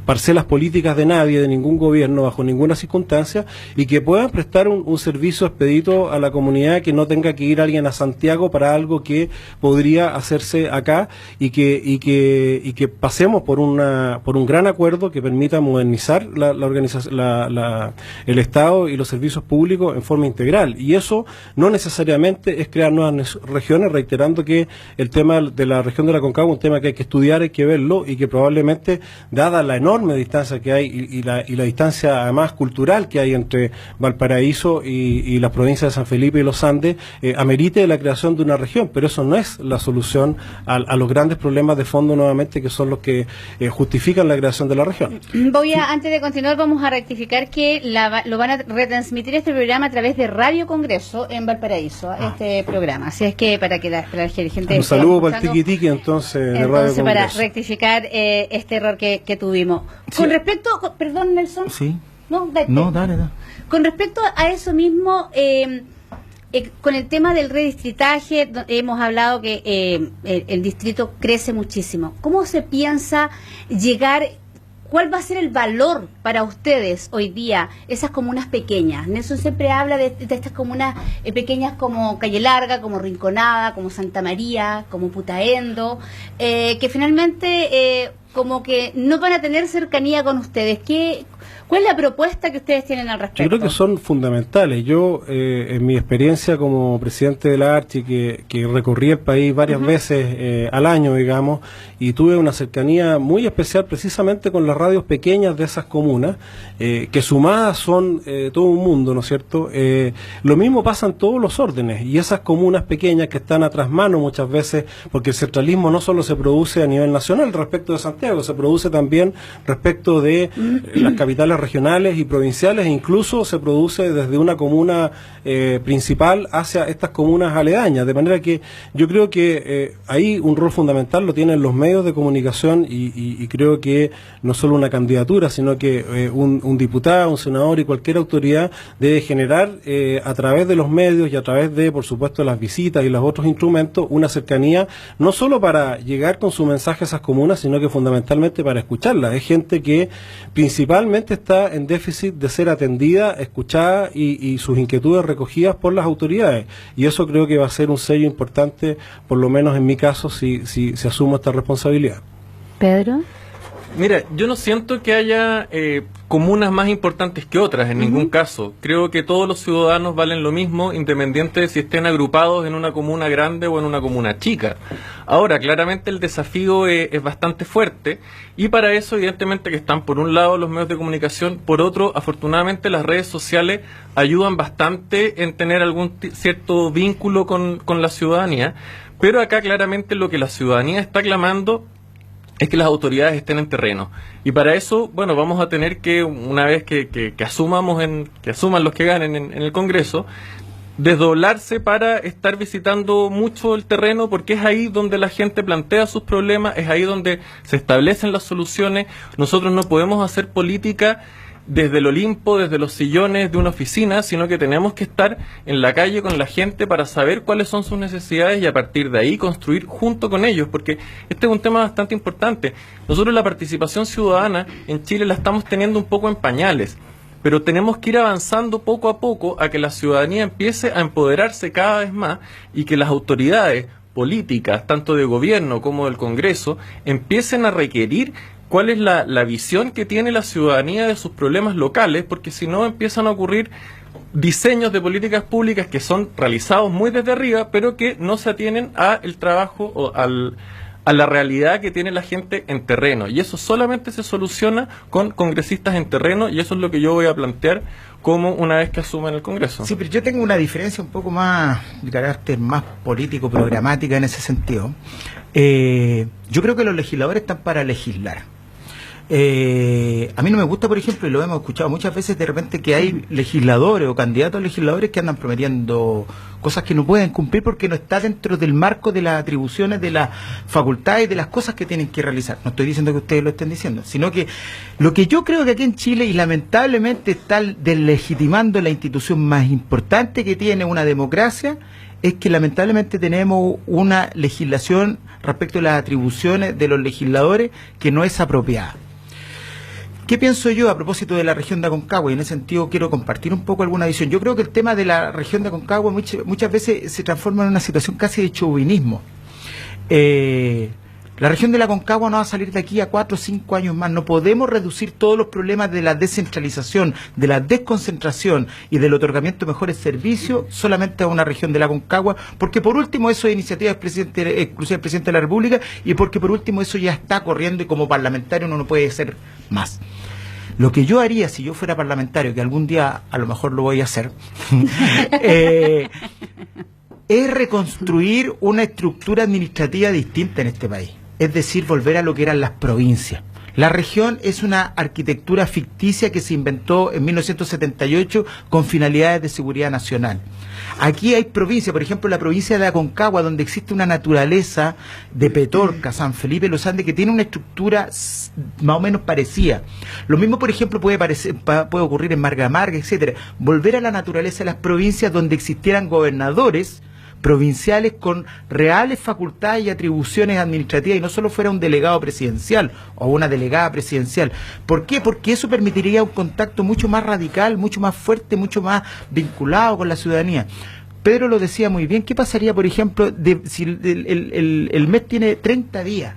parcelas políticas de nadie, de ningún gobierno, bajo ninguna circunstancia, y que puedan prestar un servicio expedito a la comunidad, que no tenga que ir alguien a Santiago para algo que podría hacerse acá, y que pasemos por un gran acuerdo que permita modernizar el Estado y los servicios públicos en forma integral. Y eso no necesariamente es crear nuevas regiones, reiterando que el tema de la región de la Aconcagua es un tema que hay que estudiar, hay que verlo, y que probablemente, dada la enorme distancia que hay y la distancia además cultural que hay entre Valparaíso y las provincias de San Felipe y los Andes, amerite la creación de una región, pero eso no es la solución a los grandes problemas de fondo, nuevamente, que son los que justifican la creación de la región. Antes de continuar, vamos a rectificar que lo van a retransmitir este programa a través de Radio Congreso en Valparaíso, este programa. Así es que para que la gente... Un saludo para el tiquitiqui, entonces, de Radio Congreso. Para rectificar este error que tuvimos. Sí. Con respecto... Perdón, Nelson. Sí. Dale. Con respecto a eso mismo... con el tema del redistritaje, hemos hablado que el distrito crece muchísimo. ¿Cómo se piensa llegar? ¿Cuál va a ser el valor para ustedes hoy día, esas comunas pequeñas? Nelson siempre habla de estas comunas pequeñas como Calle Larga, como Rinconada, como Santa María, como Putaendo, que finalmente como que no van a tener cercanía con ustedes. ¿Cuál es la propuesta que ustedes tienen al respecto? Yo creo que son fundamentales. Yo, en mi experiencia como presidente de la Archi, que recorrí el país varias veces al año, digamos, y tuve una cercanía muy especial precisamente con las radios pequeñas de esas comunas, que sumadas son todo un mundo, ¿no es cierto? Lo mismo pasa en todos los órdenes, y esas comunas pequeñas que están a trasmano muchas veces, porque el centralismo no solo se produce a nivel nacional respecto de Santiago, se produce también respecto de las capitales regionales y provinciales, e incluso se produce desde una comuna principal hacia estas comunas aledañas, de manera que yo creo que ahí un rol fundamental lo tienen los medios de comunicación, y creo que no solo una candidatura, sino que un diputado, un senador y cualquier autoridad debe generar a través de los medios y a través de, por supuesto, las visitas y los otros instrumentos, una cercanía, no solo para llegar con su mensaje a esas comunas, sino que fundamentalmente para escucharlas. Es gente que principalmente está en déficit de ser atendida, escuchada y sus inquietudes recogidas por las autoridades. Y eso creo que va a ser un sello importante, por lo menos en mi caso, si asumo esta responsabilidad. Pedro. Mira, yo no siento que haya comunas más importantes que otras, en ningún caso. Creo que todos los ciudadanos valen lo mismo, independiente de si estén agrupados en una comuna grande o en una comuna chica. Ahora, claramente el desafío es bastante fuerte, y para eso evidentemente que están por un lado los medios de comunicación, por otro, afortunadamente las redes sociales ayudan bastante en tener algún cierto vínculo con la ciudadanía, pero acá claramente lo que la ciudadanía está clamando es que las autoridades estén en terreno. Y para eso, bueno, vamos a tener que, una vez que asuman los que ganen en el Congreso, desdoblarse para estar visitando mucho el terreno, porque es ahí donde la gente plantea sus problemas, es ahí donde se establecen las soluciones. Nosotros no podemos hacer política desde el Olimpo, desde los sillones de una oficina, sino que tenemos que estar en la calle con la gente para saber cuáles son sus necesidades y a partir de ahí construir junto con ellos, porque este es un tema bastante importante. Nosotros la participación ciudadana en Chile la estamos teniendo un poco en pañales, pero tenemos que ir avanzando poco a poco a que la ciudadanía empiece a empoderarse cada vez más y que las autoridades políticas, tanto de gobierno como del Congreso, empiecen a requerir cuál es la visión que tiene la ciudadanía de sus problemas locales, porque si no empiezan a ocurrir diseños de políticas públicas que son realizados muy desde arriba, pero que no se atienen a el trabajo o a la realidad que tiene la gente en terreno. Y eso solamente se soluciona con congresistas en terreno, y eso es lo que yo voy a plantear como una vez que asuma en el Congreso. Sí, pero yo tengo una diferencia un poco más de carácter más político, programática en ese sentido. Yo creo que los legisladores están para legislar. A mí no me gusta, por ejemplo, y lo hemos escuchado muchas veces de repente, que hay legisladores o candidatos a legisladores que andan prometiendo cosas que no pueden cumplir porque no está dentro del marco de las atribuciones, de las facultades y de las cosas que tienen que realizar. No estoy diciendo que ustedes lo estén diciendo, sino que lo que yo creo que aquí en Chile, y lamentablemente está deslegitimando la institución más importante que tiene una democracia, es que lamentablemente tenemos una legislación respecto a las atribuciones de los legisladores que no es apropiada. ¿Qué pienso yo a propósito de la región de Aconcagua? Y en ese sentido quiero compartir un poco alguna visión. Yo creo que el tema de la región de Aconcagua muchas veces se transforma en una situación casi de chauvinismo. La región de la Aconcagua no va a salir de aquí a 4 o 5 años más. No podemos reducir todos los problemas de la descentralización, de la desconcentración y del otorgamiento de mejores servicios solamente a una región de la Aconcagua, porque por último eso es iniciativa exclusiva del presidente de la República, y porque por último eso ya está corriendo, y como parlamentario uno no puede hacer más. Lo que yo haría si yo fuera parlamentario, que algún día a lo mejor lo voy a hacer, es reconstruir una estructura administrativa distinta en este país. Es decir, volver a lo que eran las provincias. La región es una arquitectura ficticia que se inventó en 1978 con finalidades de seguridad nacional. Aquí hay provincias, por ejemplo la provincia de Aconcagua, donde existe una naturaleza de Petorca, San Felipe, Los Andes, que tiene una estructura más o menos parecida. Lo mismo, por ejemplo, puede ocurrir en Marga Marga, etcétera. Volver a la naturaleza de las provincias donde existieran gobernadores provinciales con reales facultades y atribuciones administrativas, y no solo fuera un delegado presidencial o una delegada presidencial. ¿Por qué? Porque eso permitiría un contacto mucho más radical, mucho más fuerte, mucho más vinculado con la ciudadanía. Pedro lo decía muy bien. ¿Qué pasaría, por ejemplo, si el mes tiene 30 días?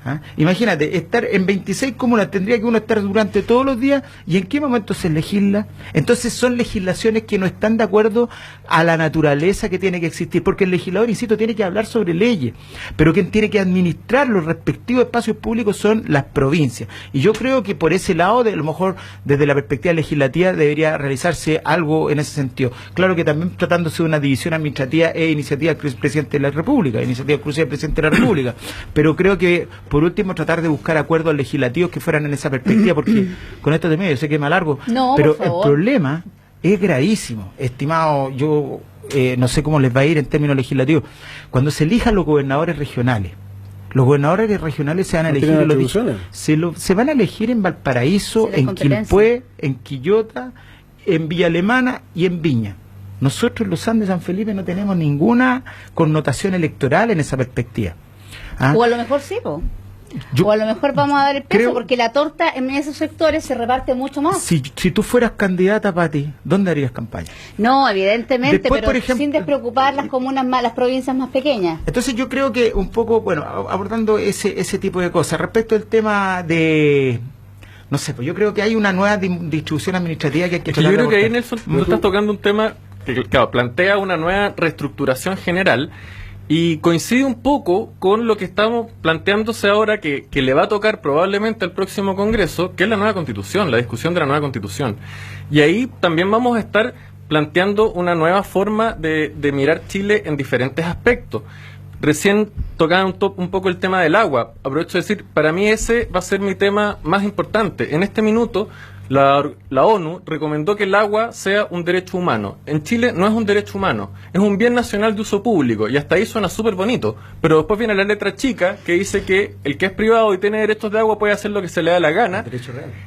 ¿Ah? Imagínate, estar en 26 comunas tendría que uno estar durante todos los días, ¿y en qué momento se legisla? Entonces son legislaciones que no están de acuerdo a la naturaleza que tiene que existir, porque el legislador, insisto, tiene que hablar sobre leyes, pero quien tiene que administrar los respectivos espacios públicos son las provincias. Y yo creo que por ese lado, a lo mejor desde la perspectiva legislativa, debería realizarse algo en ese sentido. Claro que también tratándose de una división administrativa es iniciativa del presidente de la República, iniciativa exclusiva del presidente de la República, pero creo que por último tratar de buscar acuerdos legislativos que fueran en esa perspectiva, porque con esto de medio sé que me alargo, no, pero el problema es gravísimo, estimado. Yo no sé cómo les va a ir en términos legislativos. Cuando se elijan los gobernadores regionales se van a elegir se van a elegir en Valparaíso, en Quilpué, en Quillota, en Villa Alemana y en Viña. Nosotros los Andes de San Felipe no tenemos ninguna connotación electoral en esa perspectiva. ¿Ah? O a lo mejor sí, o a lo mejor vamos a dar el peso, porque la torta en esos sectores se reparte mucho más. Si tú fueras candidata, Pati, ¿dónde harías campaña? No, evidentemente, después, pero por ejemplo, sin despreocupar las comunas más, las provincias más pequeñas. Entonces yo creo que un poco, bueno, abordando ese tipo de cosas, respecto al tema de... No sé, pues yo creo que hay una nueva distribución administrativa que hay que tratar de abordar. Yo creo que ahí, Nelson, tú estás tocando un tema que, claro, plantea una nueva reestructuración general. Y coincide un poco con lo que estamos planteándose ahora que le va a tocar probablemente al próximo Congreso, que es la nueva Constitución, la discusión de la nueva Constitución. Y ahí también vamos a estar planteando una nueva forma de mirar Chile en diferentes aspectos. Recién tocaba un poco el tema del agua. Aprovecho de decir, para mí ese va a ser mi tema más importante. En este minuto, la ONU recomendó que el agua sea un derecho humano. En Chile no es un derecho humano, es un bien nacional de uso público, y hasta ahí suena súper bonito, pero después viene la letra chica que dice que el que es privado y tiene derechos de agua puede hacer lo que se le da la gana,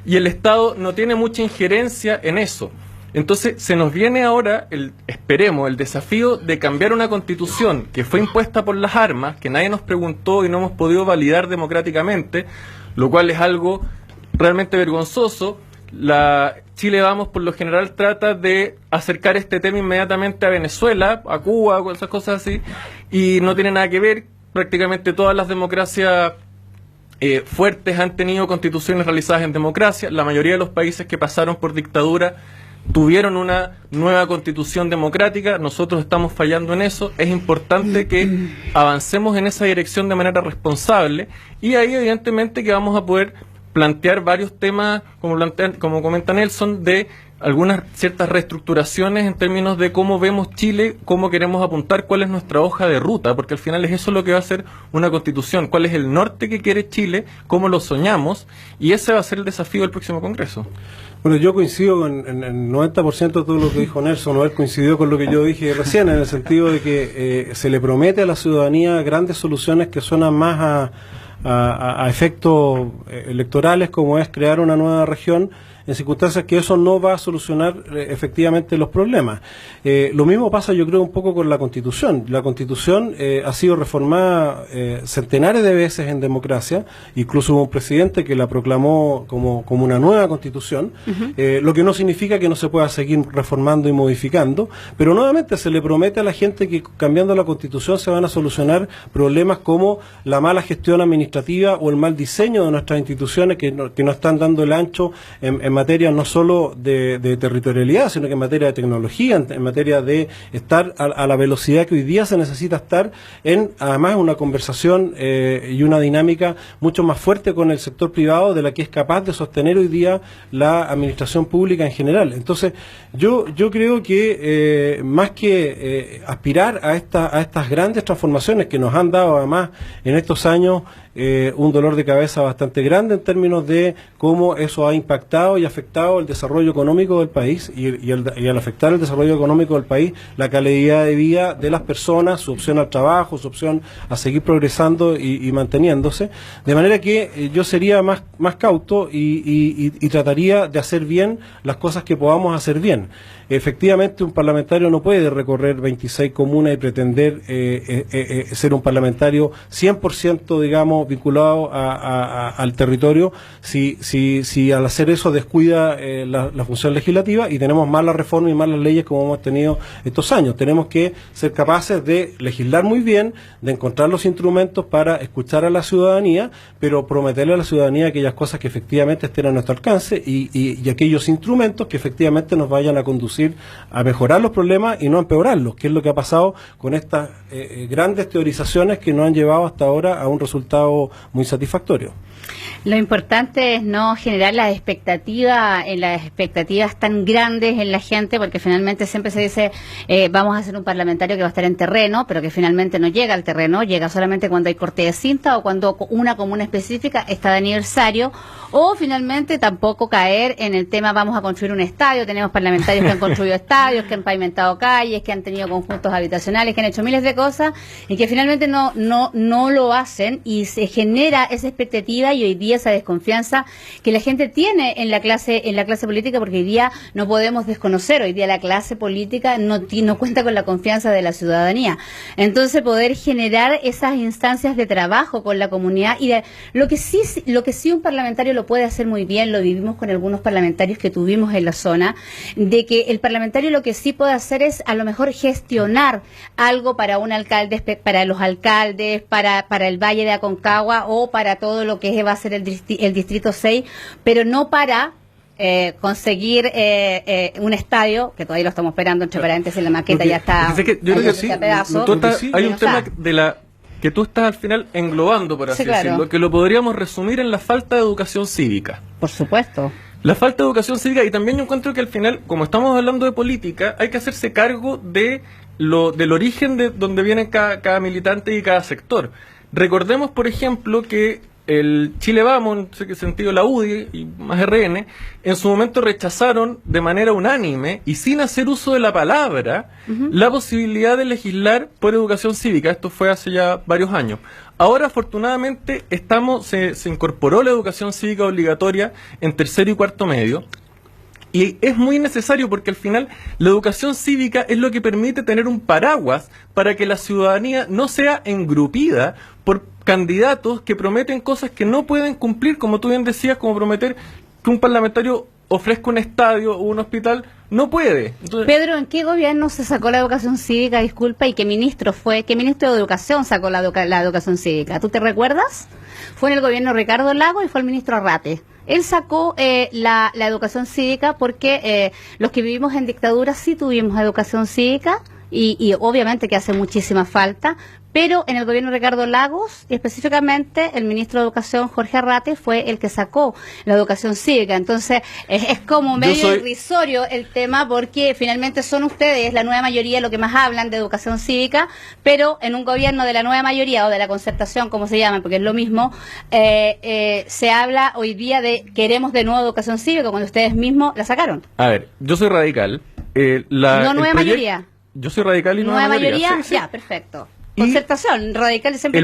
y el Estado no tiene mucha injerencia en eso. Entonces se nos viene ahora, esperemos, el desafío de cambiar una constitución que fue impuesta por las armas, que nadie nos preguntó y no hemos podido validar democráticamente, lo cual es algo realmente vergonzoso. Chile Vamos por lo general trata de acercar este tema inmediatamente a Venezuela, a Cuba, esas cosas así, y no tiene nada que ver. Prácticamente todas las democracias fuertes han tenido constituciones realizadas en democracia. La mayoría de los países que pasaron por dictadura tuvieron una nueva constitución democrática. Nosotros estamos fallando en eso. Es importante que avancemos en esa dirección de manera responsable, y ahí evidentemente que vamos a poder plantear varios temas, como comenta Nelson, de algunas ciertas reestructuraciones en términos de cómo vemos Chile, cómo queremos apuntar, cuál es nuestra hoja de ruta, porque al final es eso lo que va a ser una constitución, cuál es el norte que quiere Chile, cómo lo soñamos, y ese va a ser el desafío del próximo Congreso. Bueno, yo coincido en el 90% de todo lo que dijo Nelson, o él coincidió con lo que yo dije recién, en el sentido de que se le promete a la ciudadanía grandes soluciones que suenan más a efectos electorales, como es crear una nueva región, en circunstancias que eso no va a solucionar efectivamente los problemas. Lo mismo pasa, yo creo, un poco con la Constitución. La Constitución ha sido reformada centenares de veces en democracia, incluso hubo un presidente que la proclamó como una nueva Constitución, lo que no significa que no se pueda seguir reformando y modificando, pero nuevamente se le promete a la gente que cambiando la Constitución se van a solucionar problemas como la mala gestión administrativa o el mal diseño de nuestras instituciones que no están dando el ancho en materia no solo de territorialidad, sino que en materia de tecnología, en materia de estar a la velocidad que hoy día se necesita estar, además una conversación y una dinámica mucho más fuerte con el sector privado de la que es capaz de sostener hoy día la administración pública en general. Entonces, yo creo que más que aspirar a estas grandes transformaciones que nos han dado además en estos años un dolor de cabeza bastante grande en términos de cómo eso ha impactado y afectado el desarrollo económico del país y al afectar el desarrollo económico del país, la calidad de vida de las personas, su opción al trabajo, su opción a seguir progresando y manteniéndose, de manera que yo sería más cauto y trataría de hacer bien las cosas que podamos hacer bien. Efectivamente, un parlamentario no puede recorrer 26 comunas y pretender ser un parlamentario 100%, digamos, estamos vinculados al territorio si al hacer eso descuida la función legislativa y tenemos malas reformas y malas leyes como hemos tenido estos años. Tenemos que ser capaces de legislar muy bien, de encontrar los instrumentos para escuchar a la ciudadanía, pero prometerle a la ciudadanía aquellas cosas que efectivamente estén a nuestro alcance y aquellos instrumentos que efectivamente nos vayan a conducir a mejorar los problemas y no a empeorarlos, que es lo que ha pasado con estas grandes teorizaciones que nos han llevado hasta ahora a un resultado muy satisfactorio. Lo importante es no generar las expectativas tan grandes en la gente, porque finalmente siempre se dice vamos a hacer un parlamentario que va a estar en terreno, pero que finalmente no llega al terreno, llega solamente cuando hay corte de cinta o cuando una comuna específica está de aniversario, o finalmente tampoco caer en el tema vamos a construir un estadio. Tenemos parlamentarios que han construido estadios, que han pavimentado calles, que han tenido conjuntos habitacionales, que han hecho miles de cosas y que finalmente no lo hacen, y se genera esa expectativa y hoy día esa desconfianza que la gente tiene en la clase política, porque hoy día no podemos desconocer, hoy día la clase política no cuenta con la confianza de la ciudadanía. Entonces poder generar esas instancias de trabajo con la comunidad y lo que sí un parlamentario lo puede hacer muy bien, lo vivimos con algunos parlamentarios que tuvimos en la zona, de que el parlamentario lo que sí puede hacer es a lo mejor gestionar algo para un alcalde, para los alcaldes, para el Valle de Aconcagua o para todo lo que va a ser el Distrito 6, pero no para conseguir un estadio, que todavía lo estamos esperando, entre paréntesis, la maqueta ya está. Yo creo que sí, hay un tema que tú estás al final englobando, por así decirlo, que lo podríamos resumir en la falta de educación cívica. Por supuesto. La falta de educación cívica, y también yo encuentro que al final, como estamos hablando de política, hay que hacerse cargo del origen de donde viene cada militante y cada sector. Recordemos, por ejemplo, que el Chile Vamos, en ese sentido la UDI y más RN, en su momento rechazaron de manera unánime y sin hacer uso de la palabra la posibilidad de legislar por educación cívica. Esto fue hace ya varios años. Ahora, afortunadamente, se incorporó la educación cívica obligatoria en tercero y cuarto medio. Y es muy necesario porque al final la educación cívica es lo que permite tener un paraguas para que la ciudadanía no sea engrupida por candidatos que prometen cosas que no pueden cumplir, como tú bien decías, como prometer que un parlamentario ofrezca un estadio o un hospital. No puede. Entonces, Pedro, ¿en qué gobierno se sacó la educación cívica? Disculpa, ¿y qué ministro fue? ¿Qué ministro de Educación sacó la educación cívica? ¿Tú te recuerdas? Fue en el gobierno Ricardo Lagos y fue el ministro Arrate. Él sacó la educación cívica porque los que vivimos en dictadura sí tuvimos educación cívica y obviamente que hace muchísima falta, pero en el gobierno de Ricardo Lagos, y específicamente el ministro de Educación, Jorge Arrate, fue el que sacó la educación cívica. Entonces, es como medio irrisorio el tema, porque finalmente son ustedes, la nueva mayoría, lo que más hablan de educación cívica, pero en un gobierno de la nueva mayoría, o de la concertación, como se llama, porque es lo mismo, se habla hoy día de queremos de nuevo educación cívica, cuando ustedes mismos la sacaron. A ver, yo soy radical. No nueva mayoría. Yo soy radical y nueva mayoría. Sí, sí. Ya, perfecto. Concertación, radical siempre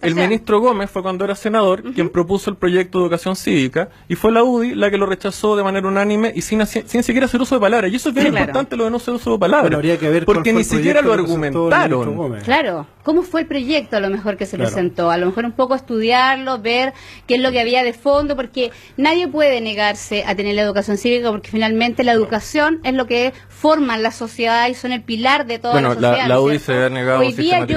el ministro Gómez fue cuando era senador quien propuso el proyecto de educación cívica y fue la UDI la que lo rechazó de manera unánime y sin siquiera hacer uso de palabras. Y eso es bien importante, lo de no hacer uso de palabras. Bueno, habría que ver porque ni siquiera lo argumentaron. Claro, ¿cómo fue el proyecto a lo mejor que se presentó? A lo mejor un poco estudiarlo, ver qué es lo que había de fondo, porque nadie puede negarse a tener la educación cívica, porque finalmente la educación es lo que forma la sociedad y son el pilar de toda la sociedad. La UDI se ha negado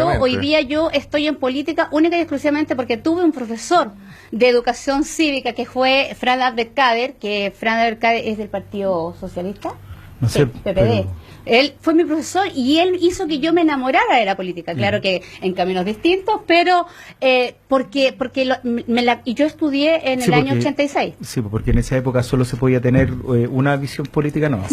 Hoy día yo estoy en política única y exclusivamente porque tuve un profesor de educación cívica que fue Fran Abdelkader, que Fran Abdelkader es del Partido Socialista, no sé, PPD. Pero... Él fue mi profesor y él hizo que yo me enamorara de la política. Claro que en caminos distintos, pero porque yo estudié en el año 86. Sí, porque en esa época solo se podía tener una visión política, no.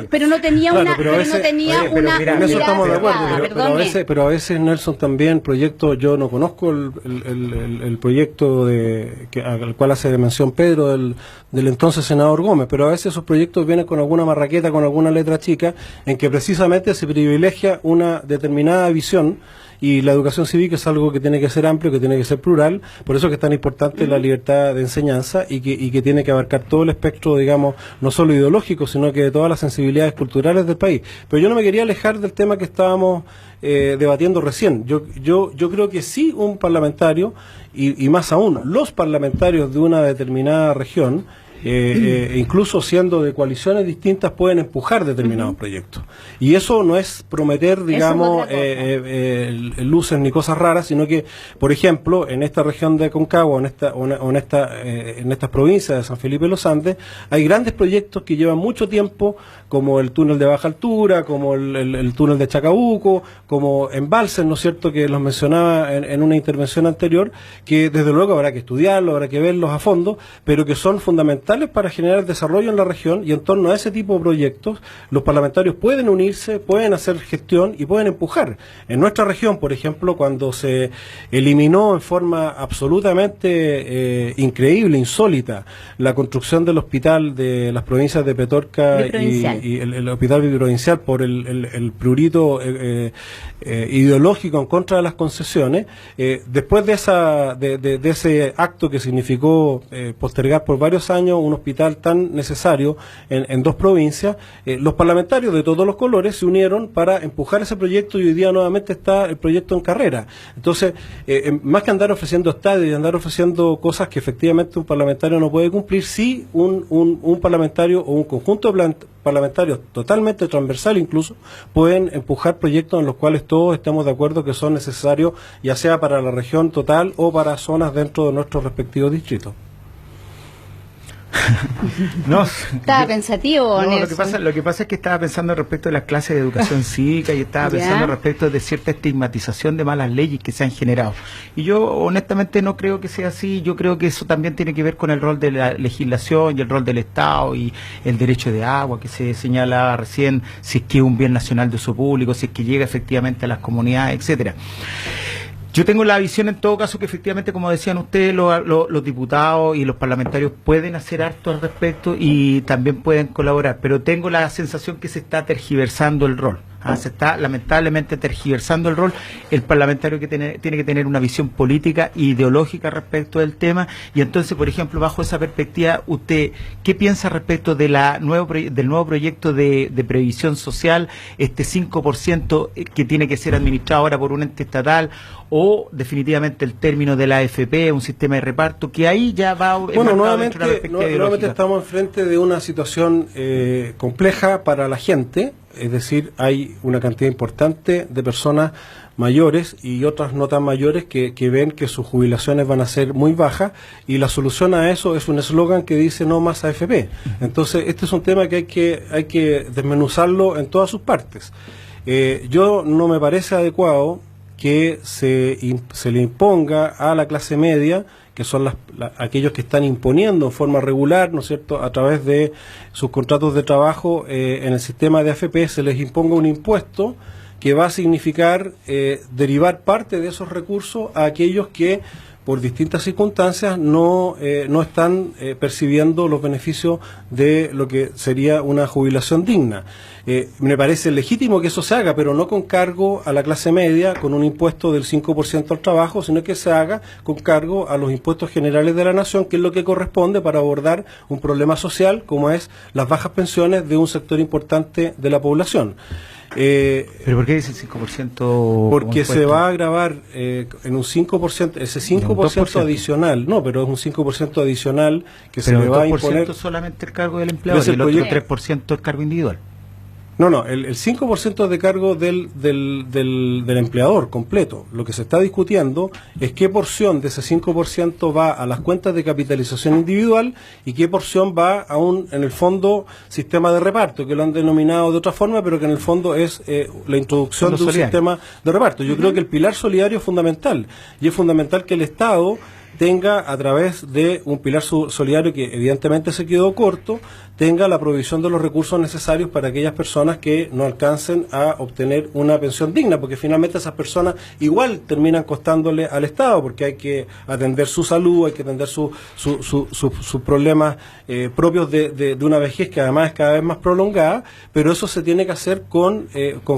Pero no tenía en eso estamos de acuerdo. Pero a veces, Nelson, también proyectos, yo no conozco el proyecto al cual hace mención Pedro, del entonces senador Gómez, pero a veces esos proyectos vienen con alguna marraqueta, con alguna letra chica, en que precisamente se privilegia una determinada visión y la educación cívica es algo que tiene que ser amplio, que tiene que ser plural, por eso que es tan importante la libertad de enseñanza y que tiene que abarcar todo el espectro, digamos, no solo ideológico, sino que de todas las sensibilidades culturales del país. Pero yo no me quería alejar del tema que estábamos debatiendo recién. Yo creo que sí un parlamentario, y más aún, los parlamentarios de una determinada región, incluso siendo de coaliciones distintas, pueden empujar determinados proyectos. Y eso no es prometer, digamos, luces ni cosas raras, sino que, por ejemplo, en esta región de Aconcagua, en estas provincias de San Felipe de los Andes, hay grandes proyectos que llevan mucho tiempo, como el túnel de baja altura, como el túnel de Chacabuco, como embalses, ¿no es cierto?, que los mencionaba en una intervención anterior, que desde luego habrá que estudiarlos, habrá que verlos a fondo, pero que son fundamentales para generar desarrollo en la región, y en torno a ese tipo de proyectos los parlamentarios pueden unirse, pueden hacer gestión y pueden empujar. En nuestra región, por ejemplo, cuando se eliminó en forma absolutamente increíble, insólita, la construcción del hospital de las provincias de Petorca y el hospital biprovincial por el prurito ideológico en contra de las concesiones, después de ese acto que significó postergar por varios años un hospital tan necesario en dos provincias, los parlamentarios de todos los colores se unieron para empujar ese proyecto, y hoy día nuevamente está el proyecto en carrera. Entonces, más que andar ofreciendo estadios y andar ofreciendo cosas que efectivamente un parlamentario no puede cumplir, sí un parlamentario o un conjunto de parlamentarios totalmente transversal incluso pueden empujar proyectos en los cuales todos estemos de acuerdo que son necesarios, ya sea para la región total o para zonas dentro de nuestros respectivos distritos. Estaba pensativo, no, Nelson. lo que pasa es que estaba pensando respecto de las clases de educación cívica y estaba pensando respecto de cierta estigmatización de malas leyes que se han generado. Y yo honestamente no creo que sea así. Yo creo que eso también tiene que ver con el rol de la legislación y el rol del Estado y el derecho de agua que se señalaba recién, si es que es un bien nacional de uso público, si es que llega efectivamente a las comunidades, etcétera. Yo tengo la visión en todo caso que efectivamente, como decían ustedes, los diputados y los parlamentarios pueden hacer harto al respecto y también pueden colaborar, pero tengo la sensación que se está tergiversando el rol. Se está lamentablemente tergiversando el rol. El parlamentario que tiene que tener una visión política e ideológica respecto del tema, y entonces, por ejemplo, bajo esa perspectiva, ¿usted qué piensa respecto de del nuevo proyecto de previsión social, este 5% que tiene que ser administrado ahora por un ente estatal, o definitivamente el término de la AFP, un sistema de reparto, que ahí ya va... Bueno, nuevamente estamos enfrente de una situación compleja para la gente. Es decir, hay una cantidad importante de personas mayores y otras no tan mayores que ven que sus jubilaciones van a ser muy bajas, y la solución a eso es un eslogan que dice no más AFP. Entonces, este es un tema que hay que desmenuzarlo en todas sus partes. Yo no me parece adecuado que se le imponga a la clase media, que son aquellos que están imponiendo en forma regular, ¿no es cierto?, a través de sus contratos de trabajo en el sistema de AFP, se les imponga un impuesto que va a significar derivar parte de esos recursos a aquellos que por distintas circunstancias no están percibiendo los beneficios de lo que sería una jubilación digna. Me parece legítimo que eso se haga, pero no con cargo a la clase media, con un impuesto del 5% al trabajo, sino que se haga con cargo a los impuestos generales de la nación, que es lo que corresponde para abordar un problema social como es las bajas pensiones de un sector importante de la población. ¿Pero por qué dice el 5%? Porque se va a gravar en un 5%, ese 5% adicional, no, pero es un 5% adicional que se le va a imponer. Solamente el cargo del empleador y el otro 3% el cargo individual. No, el 5% es de cargo del empleador completo. Lo que se está discutiendo es qué porción de ese 5% va a las cuentas de capitalización individual y qué porción va a en el fondo, sistema de reparto, que lo han denominado de otra forma, pero que en el fondo es la introducción de un sistema de reparto. Yo creo que el pilar solidario es fundamental, y es fundamental que el Estado tenga, a través de un pilar solidario que evidentemente se quedó corto, tenga la provisión de los recursos necesarios para aquellas personas que no alcancen a obtener una pensión digna, porque finalmente esas personas igual terminan costándole al Estado, porque hay que atender su salud, hay que atender sus problemas propios de una vejez que además es cada vez más prolongada, pero eso se tiene que hacer con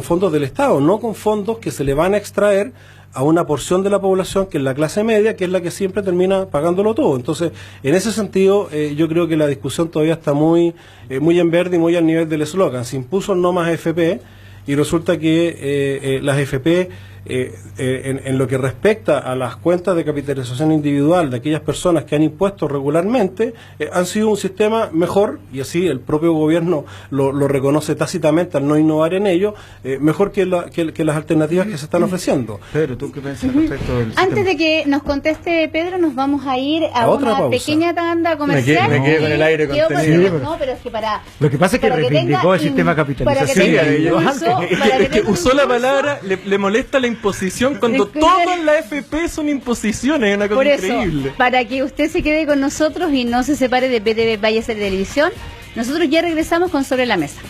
fondos del Estado, no con fondos que se le van a extraer a una porción de la población que es la clase media, que es la que siempre termina pagándolo todo. Entonces, en ese sentido, yo creo que la discusión todavía está muy en verde y muy al nivel del eslogan. Se impuso el no más AFP y resulta que las AFP, en lo que respecta a las cuentas de capitalización individual de aquellas personas que han impuesto regularmente, han sido un sistema mejor, y así el propio gobierno lo reconoce tácitamente al no innovar en ello, mejor que las alternativas que se están ofreciendo. Pedro, ¿tú qué piensas respecto del sistema? Antes de que nos conteste Pedro, nos vamos a ir a otra una pausa. pequeña tanda comercial. Me quedé con el aire Yo, contenido. no, pero es que para... Lo que pasa es que para reivindicó tenga el sistema de para que capitalización. tenga Sí, impulso, es que usó la palabra, le molesta la imposición cuando todas las FP son imposiciones, es una cosa Por eso, increíble. para que usted se quede con nosotros y no se separe de BTV Vaya Ser Televisión, nosotros ya regresamos con Sobre la Mesa.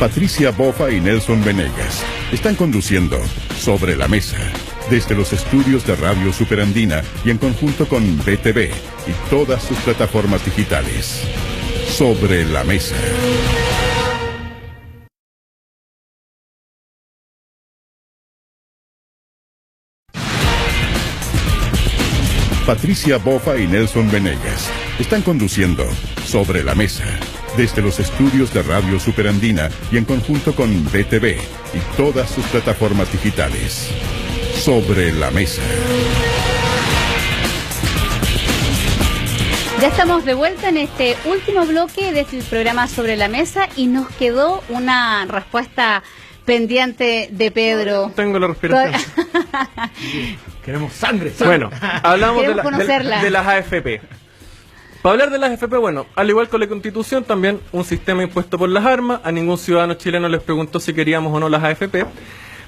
Patricia Bofa y Nelson Venegas están conduciendo Sobre la Mesa desde los estudios de Radio Superandina y en conjunto con BTV y todas sus plataformas digitales. Sobre la Mesa. Patricia Bofa y Nelson Venegas están conduciendo Sobre la Mesa desde los estudios de Radio Superandina y en conjunto con BTV y todas sus plataformas digitales. Sobre la Mesa. Ya estamos de vuelta en este último bloque de este programa Sobre la Mesa y nos quedó una respuesta pendiente de Pedro. Tengo la respiración. Queremos sangre. Bueno, hablamos Queremos conocerla. de las AFP. Para hablar de las AFP, bueno, al igual que la Constitución, también un sistema impuesto por las armas. A ningún ciudadano chileno les preguntó si queríamos o no las AFP.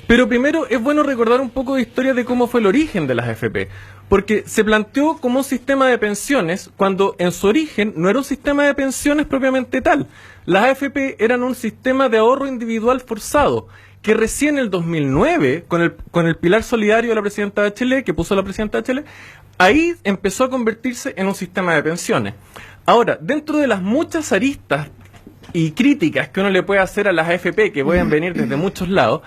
Pero primero es bueno recordar un poco de historia de cómo fue el origen de las AFP. Porque se planteó como un sistema de pensiones cuando en su origen no era un sistema de pensiones propiamente tal. Las AFP eran un sistema de ahorro individual forzado, que recién en el 2009, con el pilar solidario de la presidenta Bachelet, que puso la presidenta Bachelet, ahí empezó a convertirse en un sistema de pensiones. Ahora, dentro de las muchas aristas y críticas que uno le puede hacer a las AFP, que pueden venir desde muchos lados,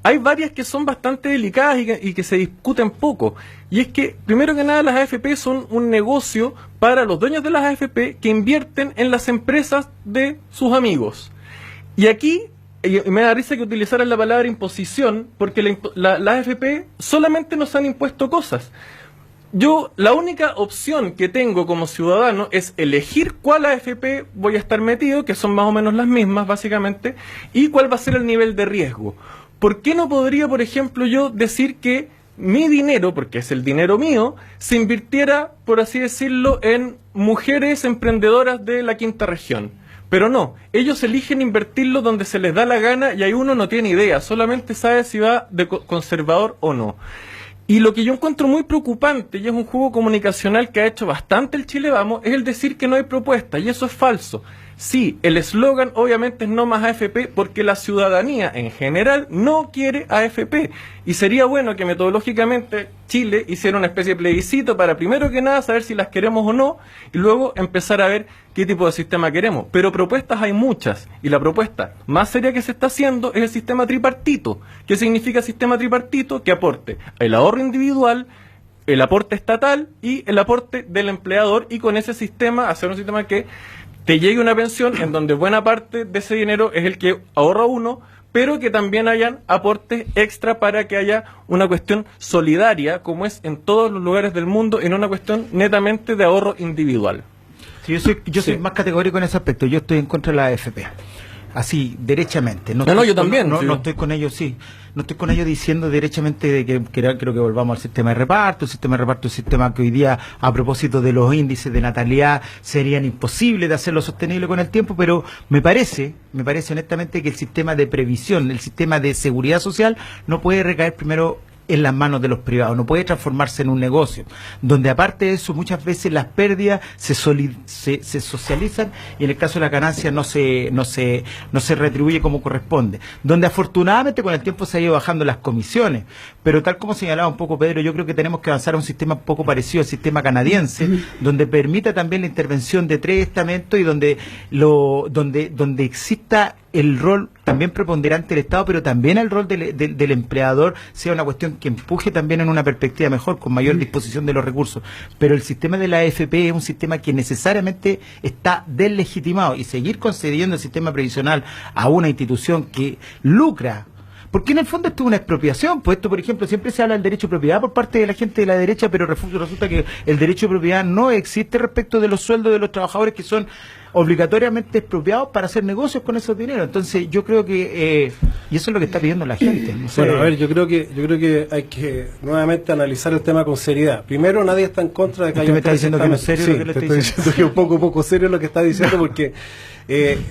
hay varias que son bastante delicadas y que se discuten poco. Y es que, primero que nada, las AFP son un negocio para los dueños de las AFP que invierten en las empresas de sus amigos. Y aquí, y me da risa que utilizaran la palabra imposición, porque las AFP solamente nos han impuesto cosas. Yo, la única opción que tengo como ciudadano es elegir cuál AFP voy a estar metido, que son más o menos las mismas, básicamente, y cuál va a ser el nivel de riesgo. ¿Por qué no podría, por ejemplo, yo decir que mi dinero, porque es el dinero mío, se invirtiera, por así decirlo, en mujeres emprendedoras de la quinta región? Pero no, ellos eligen invertirlo donde se les da la gana y ahí uno no tiene idea, solamente sabe si va de conservador o no. Y lo que yo encuentro muy preocupante, y es un juego comunicacional que ha hecho bastante el Chile Vamos, es el decir que no hay propuesta, y eso es falso. Sí, el eslogan obviamente es no más AFP porque la ciudadanía en general no quiere AFP. Y sería bueno que metodológicamente Chile hiciera una especie de plebiscito para primero que nada saber si las queremos o no y luego empezar a ver qué tipo de sistema queremos. Pero propuestas hay muchas y la propuesta más seria que se está haciendo es el sistema tripartito. ¿Qué significa sistema tripartito? Que aporte el ahorro individual, el aporte estatal y el aporte del empleador y con ese sistema hacer un sistema que te llegue una pensión en donde buena parte de ese dinero es el que ahorra uno, pero que también hayan aportes extra para que haya una cuestión solidaria, como es en todos los lugares del mundo, en una cuestión netamente de ahorro individual. Sí, yo soy más categórico en ese aspecto. Yo estoy en contra de la AFP. Así, derechamente. No, yo también. No estoy con ellos, sí. No estoy con ellos diciendo derechamente de que creo que volvamos al sistema de reparto. El sistema de reparto es un sistema que hoy día, a propósito de los índices de natalidad, serían imposibles de hacerlo sostenible con el tiempo, pero me parece honestamente que el sistema de previsión, el sistema de seguridad social, no puede recaer primero en las manos de los privados, no puede transformarse en un negocio, donde aparte de eso muchas veces las pérdidas se socializan y en el caso de la ganancia no se retribuye como corresponde, donde afortunadamente con el tiempo se ha ido bajando las comisiones, pero tal como señalaba un poco Pedro, yo creo que tenemos que avanzar a un sistema un poco parecido al sistema canadiense, donde permita también la intervención de 3 estamentos y donde exista el rol también preponderante del Estado, pero también el rol del empleador sea una cuestión que empuje también en una perspectiva mejor, con mayor disposición de los recursos. Pero el sistema de la AFP es un sistema que necesariamente está deslegitimado, y seguir concediendo el sistema previsional a una institución que lucra, porque en el fondo esto es una expropiación. Pues esto, por ejemplo, siempre se habla del derecho de propiedad por parte de la gente de la derecha, pero resulta que el derecho de propiedad no existe respecto de los sueldos de los trabajadores que son obligatoriamente expropiados para hacer negocios con esos dineros. Entonces yo creo que y eso es lo que está pidiendo la gente, no sé. Bueno, a ver, yo creo que hay que nuevamente analizar el tema con seriedad. Primero, nadie está en contra de que ¿Usted me está diciendo que no es serio lo que le estoy diciendo? Que es un poco serio lo que está diciendo, porque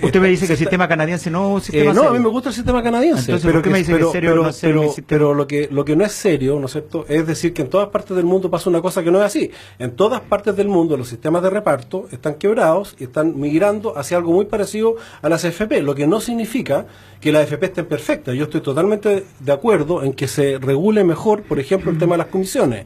usted me dice que el sistema canadiense no es un sistema no, serio. a mí me gusta el sistema canadiense. Entonces, pero ¿por qué me dice que es serio o no es serio mi sistema? Pero lo que no es serio, ¿no es cierto?, es decir que en todas partes del mundo pasa una cosa que no es así. En todas partes del mundo los sistemas de reparto están quebrados y están migrando hacia algo muy parecido a las AFP, lo que no significa que las AFP estén perfectas. Yo estoy totalmente de acuerdo en que se regule mejor, por ejemplo, el tema de las comisiones.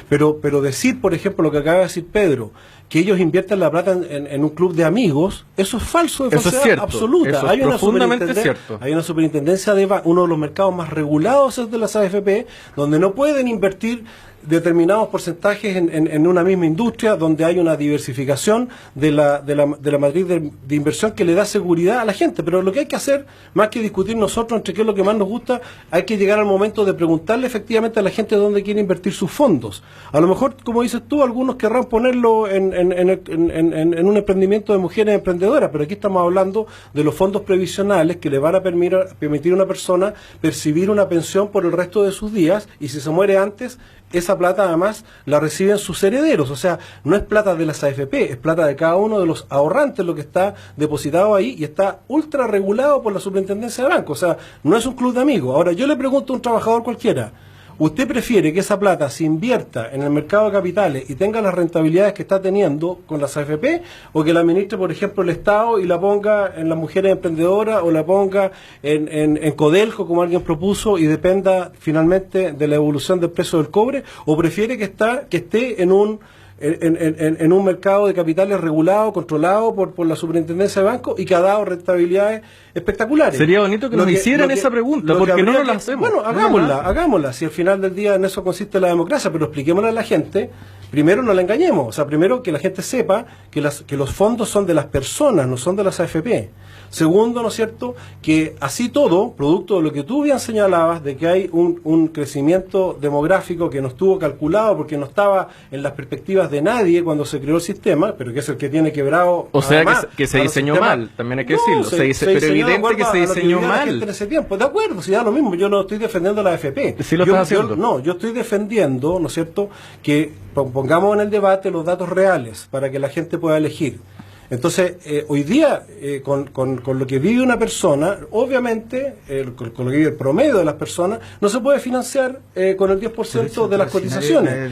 Pero decir, por ejemplo, lo que acaba de decir Pedro, que ellos invierten la plata en un club de amigos, eso es falso, de falsedad cierto, absoluta. eso es Hay una profundamente cierto. Hay una superintendencia de uno de los mercados más regulados es de las AFP, donde no pueden invertir determinados porcentajes en una misma industria, donde hay una diversificación de la matriz de inversión que le da seguridad a la gente. Pero lo que hay que hacer, más que discutir nosotros entre qué es lo que más nos gusta, hay que llegar al momento de preguntarle efectivamente a la gente dónde quiere invertir sus fondos. A lo mejor, como dices tú, algunos querrán ponerlo en un emprendimiento de mujeres emprendedoras, pero aquí estamos hablando de los fondos previsionales que le van a permitir a una persona percibir una pensión por el resto de sus días, y si se muere antes, esa plata además la reciben sus herederos. O sea, no es plata de las AFP, es plata de cada uno de los ahorrantes lo que está depositado ahí, y está ultra regulado por la Superintendencia de Banco. O sea, no es un club de amigos. Ahora, yo le pregunto a un trabajador cualquiera, ¿usted prefiere que esa plata se invierta en el mercado de capitales y tenga las rentabilidades que está teniendo con las AFP, o que la administre, por ejemplo, el Estado y la ponga en las mujeres emprendedoras, o la ponga en Codelco, como alguien propuso, y dependa finalmente de la evolución del precio del cobre? ¿O prefiere que esté en un mercado de capitales regulado, controlado por la Superintendencia de Banco, y que ha dado rentabilidades espectaculares? Sería bonito que nos hicieran esa pregunta, porque no nos la hacemos. Bueno, hagámosla. Si al final del día en eso consiste la democracia, pero expliquémosle a la gente. Primero, no la engañemos. O sea, primero, que la gente sepa que los fondos son de las personas, no son de las AFP. Segundo, ¿no es cierto?, que así todo, producto de lo que tú bien señalabas, de que hay un crecimiento demográfico que no estuvo calculado porque no estaba en las perspectivas de nadie cuando se creó el sistema, pero que es el que tiene quebrado. O sea, además, que se diseñó mal, también hay que decirlo. Pero evidente que se diseñó mal. En ese tiempo. De acuerdo, si da lo mismo, yo no estoy defendiendo la AFP. Sí lo estás haciendo. Yo estoy defendiendo, ¿no es cierto?, que pongamos en el debate los datos reales para que la gente pueda elegir. Entonces, hoy día, con lo que vive una persona, obviamente, con lo que vive el promedio de las personas, no se puede financiar con el 10% de las cotizaciones.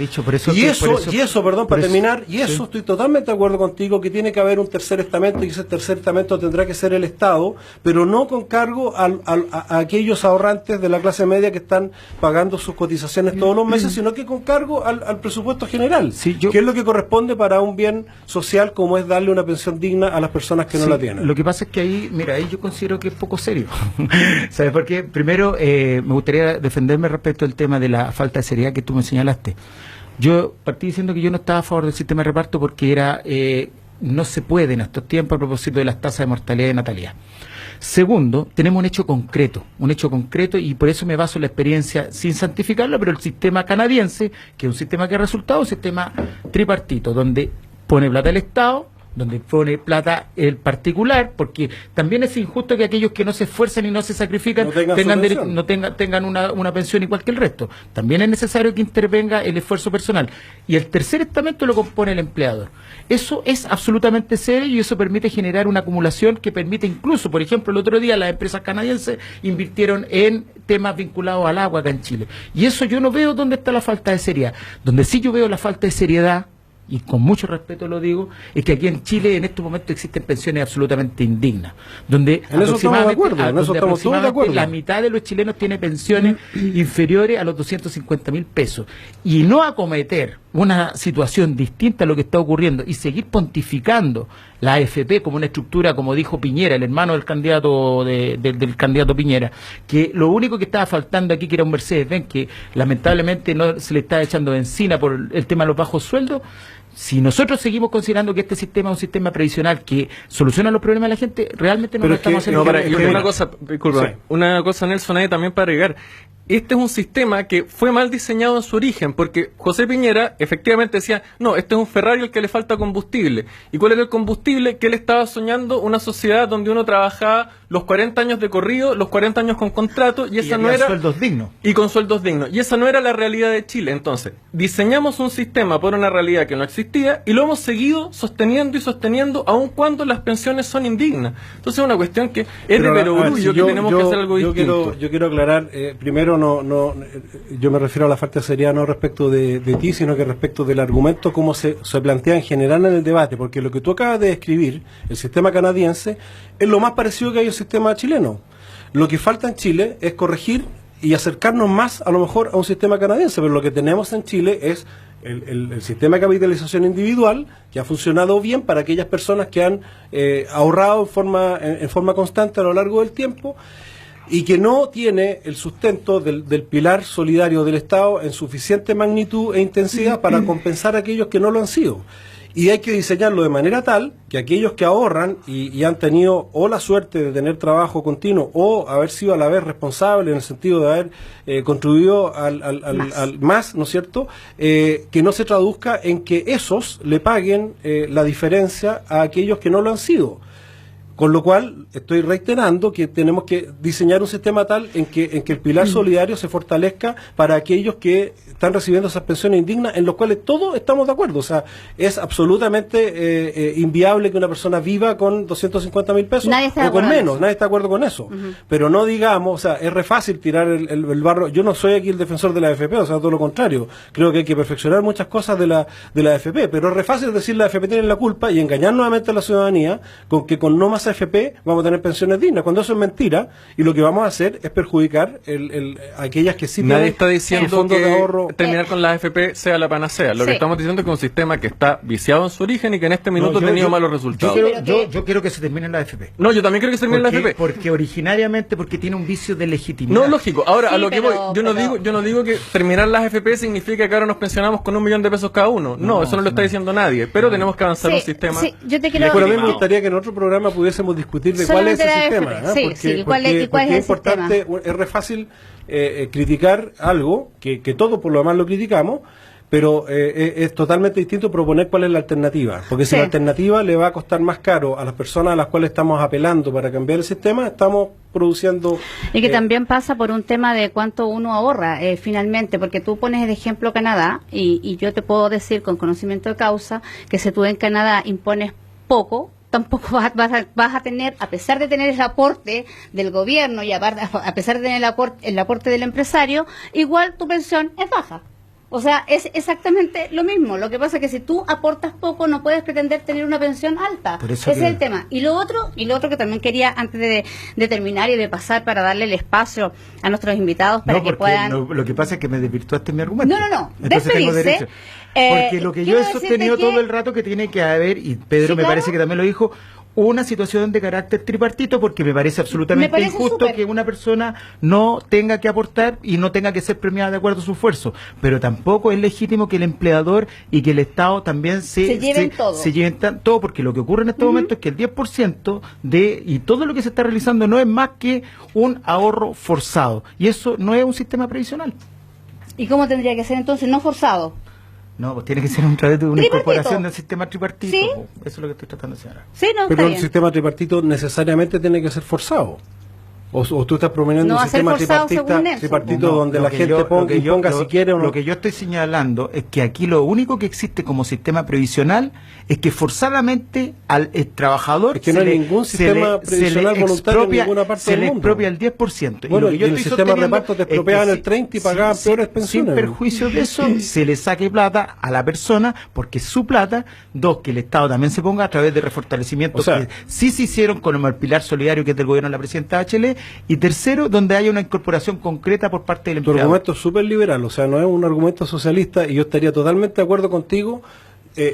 Para terminar, estoy totalmente de acuerdo contigo, que tiene que haber un tercer estamento, y ese tercer estamento tendrá que ser el Estado, pero no con cargo a aquellos ahorrantes de la clase media que están pagando sus cotizaciones todos los meses, sino que con cargo al presupuesto general, que es lo que corresponde para un bien social, como es darle una pensión digna a las personas que no la tienen. Lo que pasa es que ahí yo considero que es poco serio. ¿Sabes por qué? Primero, me gustaría defenderme respecto al tema de la falta de seriedad que tú me señalaste. Yo partí diciendo que yo no estaba a favor del sistema de reparto porque no se puede en estos tiempos a propósito de las tasas de mortalidad y natalidad. Segundo, tenemos un hecho concreto, y por eso me baso en la experiencia, sin santificarla, pero el sistema canadiense, que es un sistema que ha resultado un sistema tripartito, donde pone plata el Estado, donde pone plata el particular, porque también es injusto que aquellos que no se esfuerzan y no se sacrifican tengan una pensión igual que el resto. También es necesario que intervenga el esfuerzo personal. Y el tercer estamento lo compone el empleador. Eso es absolutamente serio y eso permite generar una acumulación que permite incluso, por ejemplo, el otro día las empresas canadienses invirtieron en temas vinculados al agua acá en Chile. Y eso yo no veo dónde está la falta de seriedad. Donde sí yo veo la falta de seriedad, y con mucho respeto lo digo, es que aquí en Chile en estos momentos existen pensiones absolutamente indignas, donde aproximadamente la mitad de los chilenos tiene pensiones inferiores a los 250.000 pesos. Y no acometer una situación distinta a lo que está ocurriendo y seguir pontificando la AFP como una estructura, como dijo Piñera, el hermano del candidato del candidato Piñera, que lo único que estaba faltando aquí que era un Mercedes-Benz, que lamentablemente no se le está echando benzina por el tema de los bajos sueldos. Si nosotros seguimos considerando que este sistema es un sistema previsional que soluciona los problemas de la gente, realmente no lo estamos haciendo. Una cosa, Nelson, ahí también para agregar. Este es un sistema que fue mal diseñado en su origen, porque José Piñera efectivamente decía, no, este es un Ferrari al que le falta combustible. ¿Y cuál era el combustible? Que él estaba soñando una sociedad donde uno trabajaba los 40 años de corrido, los 40 años con contrato, y esa no era... sueldos dignos. Y con sueldos dignos. Y esa no era la realidad de Chile. Entonces, diseñamos un sistema por una realidad que no existía y lo hemos seguido sosteniendo y sosteniendo aun cuando las pensiones son indignas. Entonces es una cuestión que es de perogrullo, que tenemos que hacer algo distinto. Yo quiero aclarar, primero, yo me refiero a la falta de seriedad no respecto de ti, sino que respecto del argumento como se plantea en general en el debate, porque lo que tú acabas de describir, el sistema canadiense, es lo más parecido que hay al sistema chileno. Lo que falta en Chile es corregir y acercarnos más, a lo mejor, a un sistema canadiense, pero lo que tenemos en Chile es el sistema de capitalización individual, que ha funcionado bien para aquellas personas que han ahorrado en forma constante a lo largo del tiempo, y que no tiene el sustento del pilar solidario del Estado en suficiente magnitud e intensidad para compensar a aquellos que no lo han sido. Y hay que diseñarlo de manera tal que aquellos que ahorran y han tenido o la suerte de tener trabajo continuo o haber sido a la vez responsables en el sentido de haber contribuido al más, ¿no es cierto?, que no se traduzca en que esos le paguen la diferencia a aquellos que no lo han sido. Con lo cual, estoy reiterando que tenemos que diseñar un sistema tal en que el pilar solidario se fortalezca para aquellos que están recibiendo esas pensiones indignas, en los cuales todos estamos de acuerdo. O sea, es absolutamente inviable que una persona viva con 250.000 pesos o con menos. Nadie está de acuerdo con eso. Pero no digamos, o sea, es re fácil tirar el barro. Yo no soy aquí el defensor de la AFP, o sea, todo lo contrario. Creo que hay que perfeccionar muchas cosas de la AFP, pero es re fácil decir la AFP tiene la culpa y engañar nuevamente a la ciudadanía con que con no más AFP vamos a tener pensiones dignas, cuando eso es mentira, y lo que vamos a hacer es perjudicar a aquellas que sí nadie está diciendo fondo que de ahorro. Terminar con la AFP sea la panacea. Lo que estamos diciendo es que es un sistema que está viciado en su origen y que en este minuto ha tenido malos resultados. Yo quiero que se termine la AFP. No, yo también quiero que se termine la AFP. Porque originariamente tiene un vicio de legitimidad. No, lógico. Ahora, a lo que voy, yo no digo que terminar las AFP significa que ahora nos pensionamos con $1 millón de pesos cada uno. No, eso no lo está diciendo nadie. Pero tenemos que avanzar un sistema. Sí, yo te quiero... Pero a mí me gustaría que en otro programa pudiésemos discutir de cuál es el sistema. Porque es importante, es re fácil criticar algo, que todos por lo demás lo criticamos, pero es totalmente distinto proponer cuál es la alternativa. Porque si la alternativa le va a costar más caro a las personas a las cuales estamos apelando para cambiar el sistema, estamos produciendo... Y que también pasa por un tema de cuánto uno ahorra finalmente, porque tú pones de ejemplo Canadá, y yo te puedo decir con conocimiento de causa que si tú en Canadá impones poco, tampoco vas a tener, a pesar de tener el aporte del gobierno y a pesar de tener el aporte del empresario, igual tu pensión es baja. O sea, es exactamente lo mismo. Lo que pasa es que si tú aportas poco, no puedes pretender tener una pensión alta. Ese es el tema. Y lo otro que también quería, antes de terminar y de pasar para darle el espacio a nuestros invitados para que puedan... Lo que pasa es que me desvirtuaste mi argumento. No. Entonces tengo derecho. Porque lo que yo he sostenido todo el rato que tiene que haber, y Pedro me parece que también lo dijo, una situación de carácter tripartito, porque me parece absolutamente injusto que una persona no tenga que aportar y no tenga que ser premiada de acuerdo a su esfuerzo, pero tampoco es legítimo que el empleador y que el Estado también se lleven todo, porque lo que ocurre en este momento es que el 10% y todo lo que se está realizando no es más que un ahorro forzado, y eso no es un sistema previsional. ¿Y cómo tendría que ser entonces? No forzado. No, pues tiene que ser a través de una Tripartito. incorporación del sistema tripartito. Sí. Eso es lo que estoy tratando de señalar. Sí, no, Pero está el bien. sistema tripartito necesariamente tiene que ser forzado. O tú estás proponiendo No un va a ser sistema forzado según Nelson, tripartito No, donde lo la que gente yo- ponga, lo que yo- imponga lo- si quiere o no. Lo que yo estoy señalando es que aquí lo único que existe como sistema previsional es que forzadamente al trabajador Es que no hay ningún sistema previsional voluntario en ninguna parte se del le mundo. expropia el 10%. Bueno, lo que y yo en el estoy sistema de sosteniendo reparto te es que expropiaban el 30 y pagaban peores pensiones. Sin perjuicio de eso, se le saque plata a la persona porque es su plata. Dos, que el Estado también se ponga a través de refortalecimientos O sea, que sí se hicieron con el pilar solidario que es del gobierno de la presidenta Bachelet. Y tercero, donde haya una incorporación concreta por parte del Tu empleado. argumento es súper liberal, o sea, no es un argumento socialista y yo estaría totalmente de acuerdo contigo.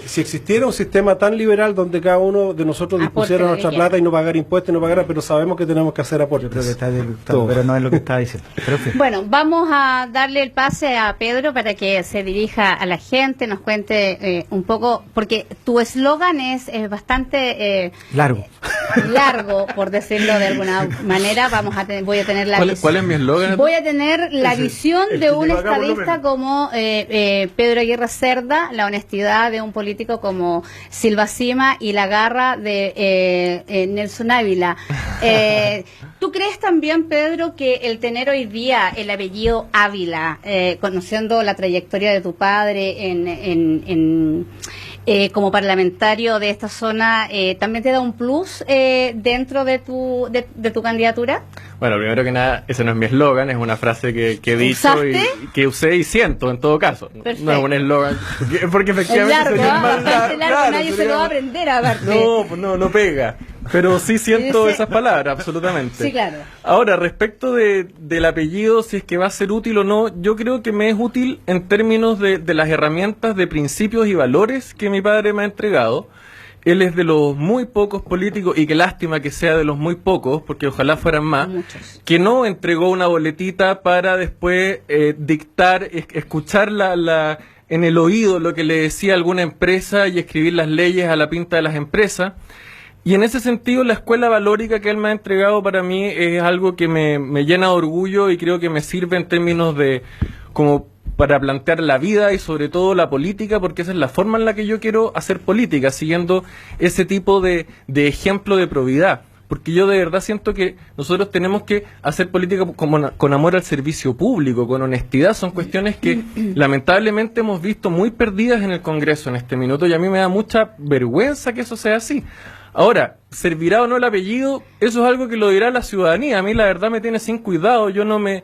Si existiera un sistema tan liberal donde cada uno de nosotros Aporte dispusiera lo que nuestra quiera. plata y no pagar impuestos y no pagara, pero sabemos que tenemos que hacer aportes. Yo creo que está Todo. disgustado, pero no es lo que estaba diciendo. Pero en fin. Bueno, vamos a darle el pase a Pedro para que se dirija a la gente, nos cuente un poco, porque tu eslogan es bastante Largo. largo, por decirlo de alguna manera. Voy a tener la ¿Cuál es mi eslogan? Voy a tener la visión el de que un lleva a cabo estadista López. como Pedro Aguirre Cerda, la honestidad de un político como Silva Sima y la garra de Nelson Ávila. ¿Tú crees también, Pedro, que el tener hoy día el apellido Ávila, conociendo la trayectoria de tu padre como parlamentario de esta zona, también te da un plus dentro de tu candidatura? Bueno, primero que nada, ese no es mi eslogan, es una frase que he dicho y ¿Usaste? que usé y siento en todo caso. Perfecto. No es un eslogan, porque Es efectivamente largo, sería ¿ah? más Bastante largo, claro, nadie se sería lo va a más- aprender aparte. No, pues no pega. Pero sí siento Ese- esas palabras, absolutamente. Sí, claro. Ahora, respecto del apellido, si es que va a ser útil o no, yo creo que me es útil en términos de las herramientas de principios y valores que mi padre me ha entregado. Él es de los muy pocos políticos, y qué lástima que sea de los muy pocos, porque ojalá fueran más, Muchos. que no entregó una boletita para después dictar, escuchar en el oído lo que le decía alguna empresa y escribir las leyes a la pinta de las empresas. Y en ese sentido, la escuela valórica que él me ha entregado para mí es algo que me llena de orgullo y creo que me sirve en términos de como para plantear la vida y sobre todo la política, porque esa es la forma en la que yo quiero hacer política, siguiendo ese tipo de ejemplo de probidad. Porque yo de verdad siento que nosotros tenemos que hacer política con amor al servicio público, con honestidad. Son cuestiones que lamentablemente hemos visto muy perdidas en el Congreso en este minuto y a mí me da mucha vergüenza que eso sea así. Ahora, ¿servirá o no el apellido? Eso es algo que lo dirá la ciudadanía. A mí la verdad me tiene sin cuidado. Yo no me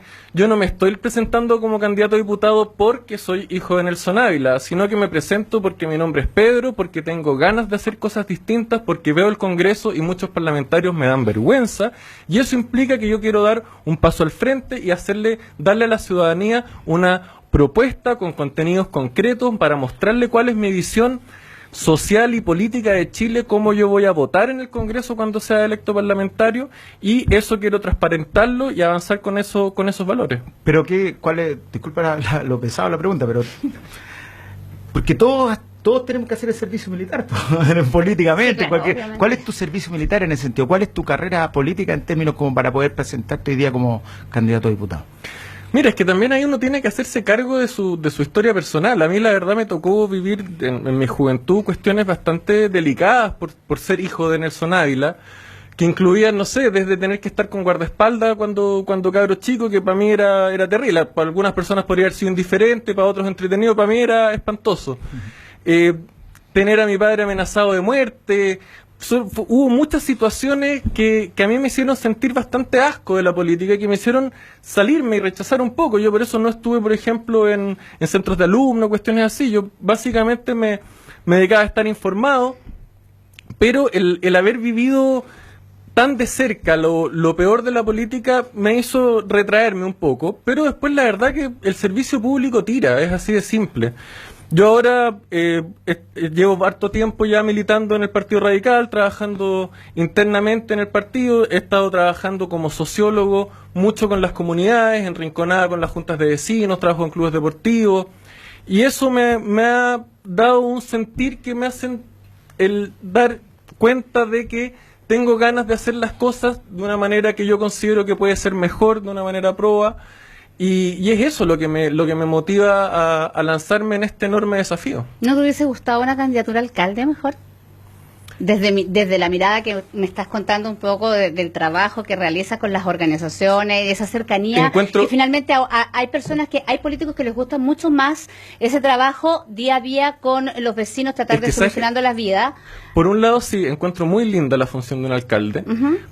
estoy presentando como candidato a diputado porque soy hijo de Nelson Ávila, sino que me presento porque mi nombre es Pedro, porque tengo ganas de hacer cosas distintas, porque veo el Congreso y muchos parlamentarios me dan vergüenza, y eso implica que yo quiero dar un paso al frente y darle a la ciudadanía una propuesta con contenidos concretos para mostrarle cuál es mi visión social y política de Chile, cómo yo voy a votar en el Congreso cuando sea electo parlamentario, y eso quiero transparentarlo y avanzar con esos valores. Pero cuál es, disculpa lo pesado la pregunta, pero porque todos tenemos que hacer el servicio militar políticamente. Sí, claro, obviamente. ¿Cuál es tu servicio militar en ese sentido? ¿Cuál es tu carrera política en términos como para poder presentarte hoy día como candidato a diputado? Mira, es que también ahí uno tiene que hacerse cargo de su historia personal. A mí la verdad me tocó vivir en mi juventud cuestiones bastante delicadas por ser hijo de Nelson Ávila, que incluían, no sé, desde tener que estar con guardaespaldas cuando cabro chico, que para mí era terrible. Para algunas personas podría haber sido indiferente, para otros entretenido, para mí era espantoso. Tener a mi padre amenazado de muerte. Hubo muchas situaciones que a mí me hicieron sentir bastante asco de la política y que me hicieron salirme y rechazar un poco. Yo por eso no estuve, por ejemplo, en centros de alumnos, cuestiones así. Yo básicamente me dedicaba a estar informado, pero el haber vivido tan de cerca lo peor de la política me hizo retraerme un poco, pero después la verdad que el servicio público tira, es así de simple. Yo ahora llevo harto tiempo ya militando en el Partido Radical, trabajando internamente en el partido, he estado trabajando como sociólogo mucho con las comunidades, en Rinconada con las juntas de vecinos, trabajo en clubes deportivos, y eso me ha dado un sentir que me hacen el dar cuenta de que tengo ganas de hacer las cosas de una manera que yo considero que puede ser mejor, de una manera proba. Y es eso lo que me motiva a lanzarme en este enorme desafío. ¿No te hubiese gustado una candidatura a alcalde mejor? Desde la mirada que me estás contando un poco del trabajo que realizas con las organizaciones, de esa cercanía, y finalmente hay políticos que les gusta mucho más ese trabajo día a día con los vecinos, tratar de solucionando las vidas. Por un lado sí, encuentro muy linda la función de un alcalde,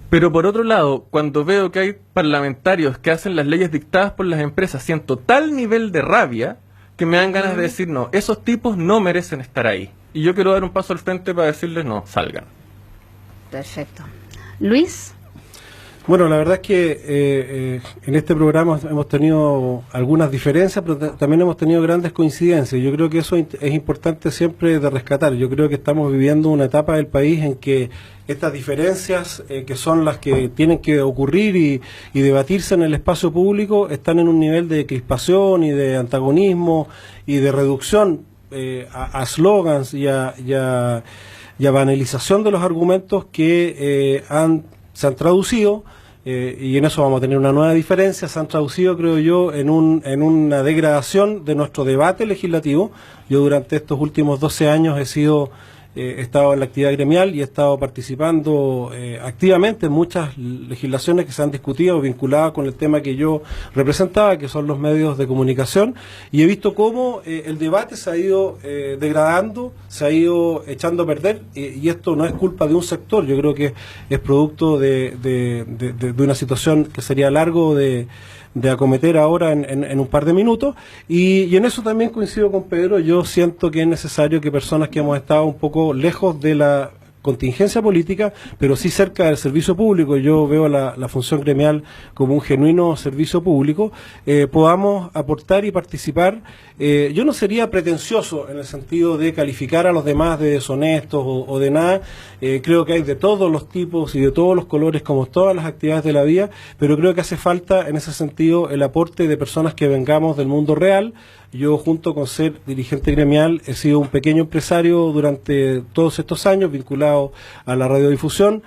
pero por otro lado, cuando veo que hay parlamentarios que hacen las leyes dictadas por las empresas, siento tal nivel de rabia que me dan ganas de decir, no, esos tipos no merecen estar ahí. Y yo quiero dar un paso al frente para decirles, no, salgan. Perfecto. Luis. Bueno, la verdad es que en este programa hemos tenido algunas diferencias, pero también hemos tenido grandes coincidencias. Yo creo que eso es importante siempre de rescatar. Yo creo que estamos viviendo una etapa del país en que estas diferencias, que son las que tienen que ocurrir y debatirse en el espacio público, están en un nivel de crispación y de antagonismo y de reducción a slogans y a banalización de los argumentos que se han traducido, y en eso vamos a tener una nueva diferencia, se han traducido, creo yo, en una degradación de nuestro debate legislativo. Yo durante estos últimos 12 años he estado en la actividad gremial y he estado participando activamente en muchas legislaciones que se han discutido vinculadas con el tema que yo representaba, que son los medios de comunicación, y he visto cómo el debate se ha ido degradando, se ha ido echando a perder, y esto no es culpa de un sector. Yo creo que es producto de una situación que sería largo de acometer ahora en un par de minutos, y en eso también coincido con Pedro. Yo siento que es necesario que personas que hemos estado un poco lejos de la contingencia política, pero sí cerca del servicio público, yo veo la función gremial como un genuino servicio público, podamos aportar y participar. Yo no sería pretencioso en el sentido de calificar a los demás de deshonestos o de nada. Creo que hay de todos los tipos y de todos los colores, como todas las actividades de la vida, pero creo que hace falta en ese sentido el aporte de personas que vengamos del mundo real. Yo, junto con ser dirigente gremial, he sido un pequeño empresario durante todos estos años vinculado a la radiodifusión.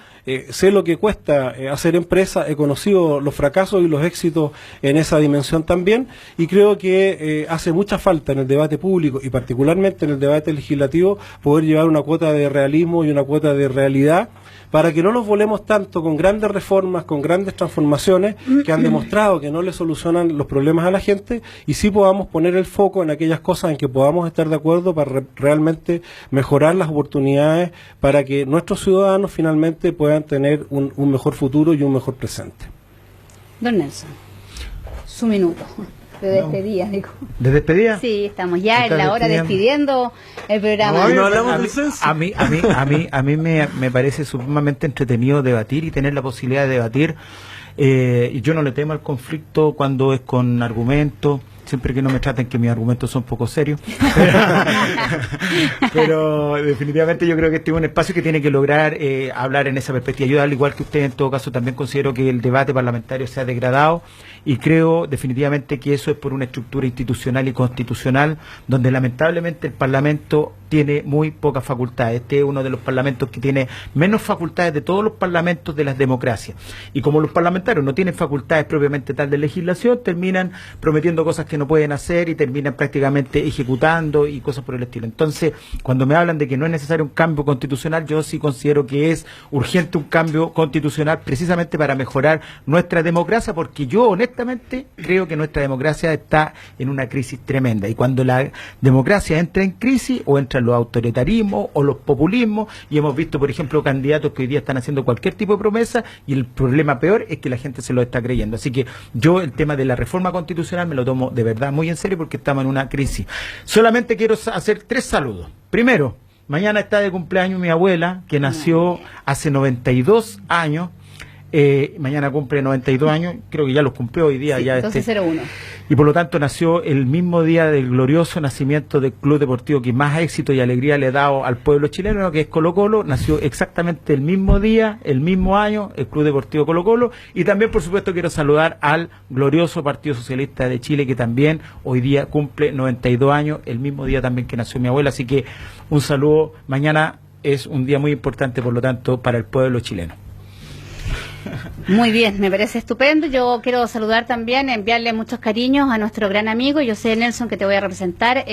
Sé lo que cuesta hacer empresa, he conocido los fracasos y los éxitos en esa dimensión también, y creo que hace mucha falta en el debate público y particularmente en el debate legislativo poder llevar una cuota de realismo y una cuota de realidad, para que no nos volemos tanto con grandes reformas, con grandes transformaciones que han demostrado que no le solucionan los problemas a la gente, y sí podamos poner el foco en aquellas cosas en que podamos estar de acuerdo para realmente mejorar las oportunidades para que nuestros ciudadanos finalmente puedan tener un mejor futuro y un mejor presente. Don Nelson, su minuto de despedida, digo. ¿De despedida? Sí, estamos ya en la hora despidiendo el programa. No hablamos del censo. A mí me parece sumamente entretenido debatir y tener la posibilidad de debatir. Y yo no le temo al conflicto cuando es con argumentos, siempre que no me traten que mis argumentos son poco serios. Pero definitivamente yo creo que este es un espacio que tiene que lograr hablar en esa perspectiva. Yo, al igual que usted, en todo caso, también considero que el debate parlamentario se ha degradado, y creo definitivamente que eso es por una estructura institucional y constitucional donde lamentablemente el Parlamento tiene muy pocas facultades. Este es uno de los parlamentos que tiene menos facultades de todos los parlamentos de las democracias, y como los parlamentarios no tienen facultades propiamente tal de legislación, terminan prometiendo cosas que no pueden hacer y terminan prácticamente ejecutando y cosas por el estilo. Entonces, cuando me hablan de que no es necesario un cambio constitucional, yo sí considero que es urgente un cambio constitucional precisamente para mejorar nuestra democracia, porque yo honestamente creo que nuestra democracia está en una crisis tremenda, y cuando la democracia entra en crisis, o entran los autoritarismos o los populismos, y hemos visto, por ejemplo, candidatos que hoy día están haciendo cualquier tipo de promesa, y el problema peor es que la gente se lo está creyendo. Así que yo el tema de la reforma constitucional me lo tomo de verdad muy en serio, porque estamos en una crisis. Solamente quiero hacer 3 saludos. Primero, mañana está de cumpleaños mi abuela, que nació hace 92 años. Mañana cumple 92 años, creo que ya los cumplió hoy día. Sí, ya 1201. Y por lo tanto nació el mismo día del glorioso nacimiento del club deportivo que más éxito y alegría le ha dado al pueblo chileno, que es Colo-Colo. Nació exactamente el mismo día, el mismo año, el Club Deportivo Colo-Colo. Y también, por supuesto, quiero saludar al glorioso Partido Socialista de Chile, que también hoy día cumple 92 años, el mismo día también que nació mi abuela. Así que un saludo. Mañana es un día muy importante, por lo tanto, para el pueblo chileno. Muy bien, me parece estupendo. Yo quiero saludar también, enviarle muchos cariños a nuestro gran amigo, yo sé Nelson, que te voy a representar,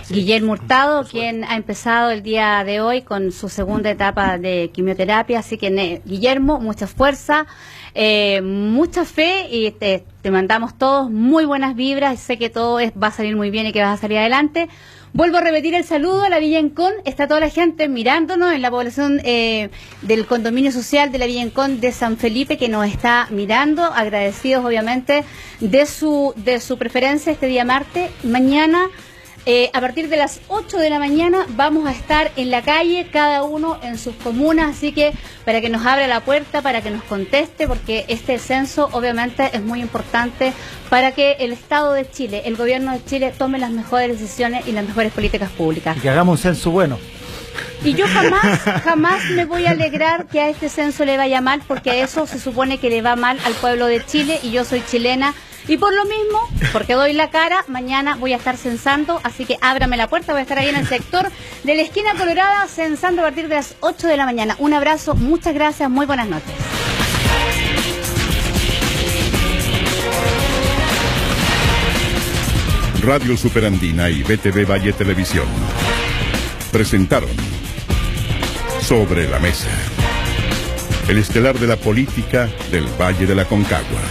Guillermo Hurtado, quien ha empezado el día de hoy con su segunda etapa de quimioterapia. Así que, Guillermo, mucha fuerza, mucha fe, y te mandamos todos muy buenas vibras. Sé que todo va a salir muy bien y que vas a salir adelante. Vuelvo a repetir el saludo a la Villa Encón. Está toda la gente mirándonos en la población del condominio social de la Villa Encón de San Felipe, que nos está mirando, agradecidos obviamente de su preferencia este día martes. Mañana, a partir de las 8 de la mañana, vamos a estar en la calle, cada uno en sus comunas, así que para que nos abra la puerta, para que nos conteste, porque este censo obviamente es muy importante para que el Estado de Chile, el gobierno de Chile, tome las mejores decisiones y las mejores políticas públicas. Y que hagamos un censo bueno. Y yo jamás me voy a alegrar que a este censo le vaya mal, porque a eso se supone que le va mal al pueblo de Chile, y yo soy chilena. Y por lo mismo, porque doy la cara, mañana voy a estar censando, así que ábrame la puerta, voy a estar ahí en el sector de la esquina colorada, censando a partir de las 8 de la mañana. Un abrazo, muchas gracias, muy buenas noches. Radio Superandina y BTV Valle Televisión presentaron Sobre la Mesa, el estelar de la política del Valle de la Concagua.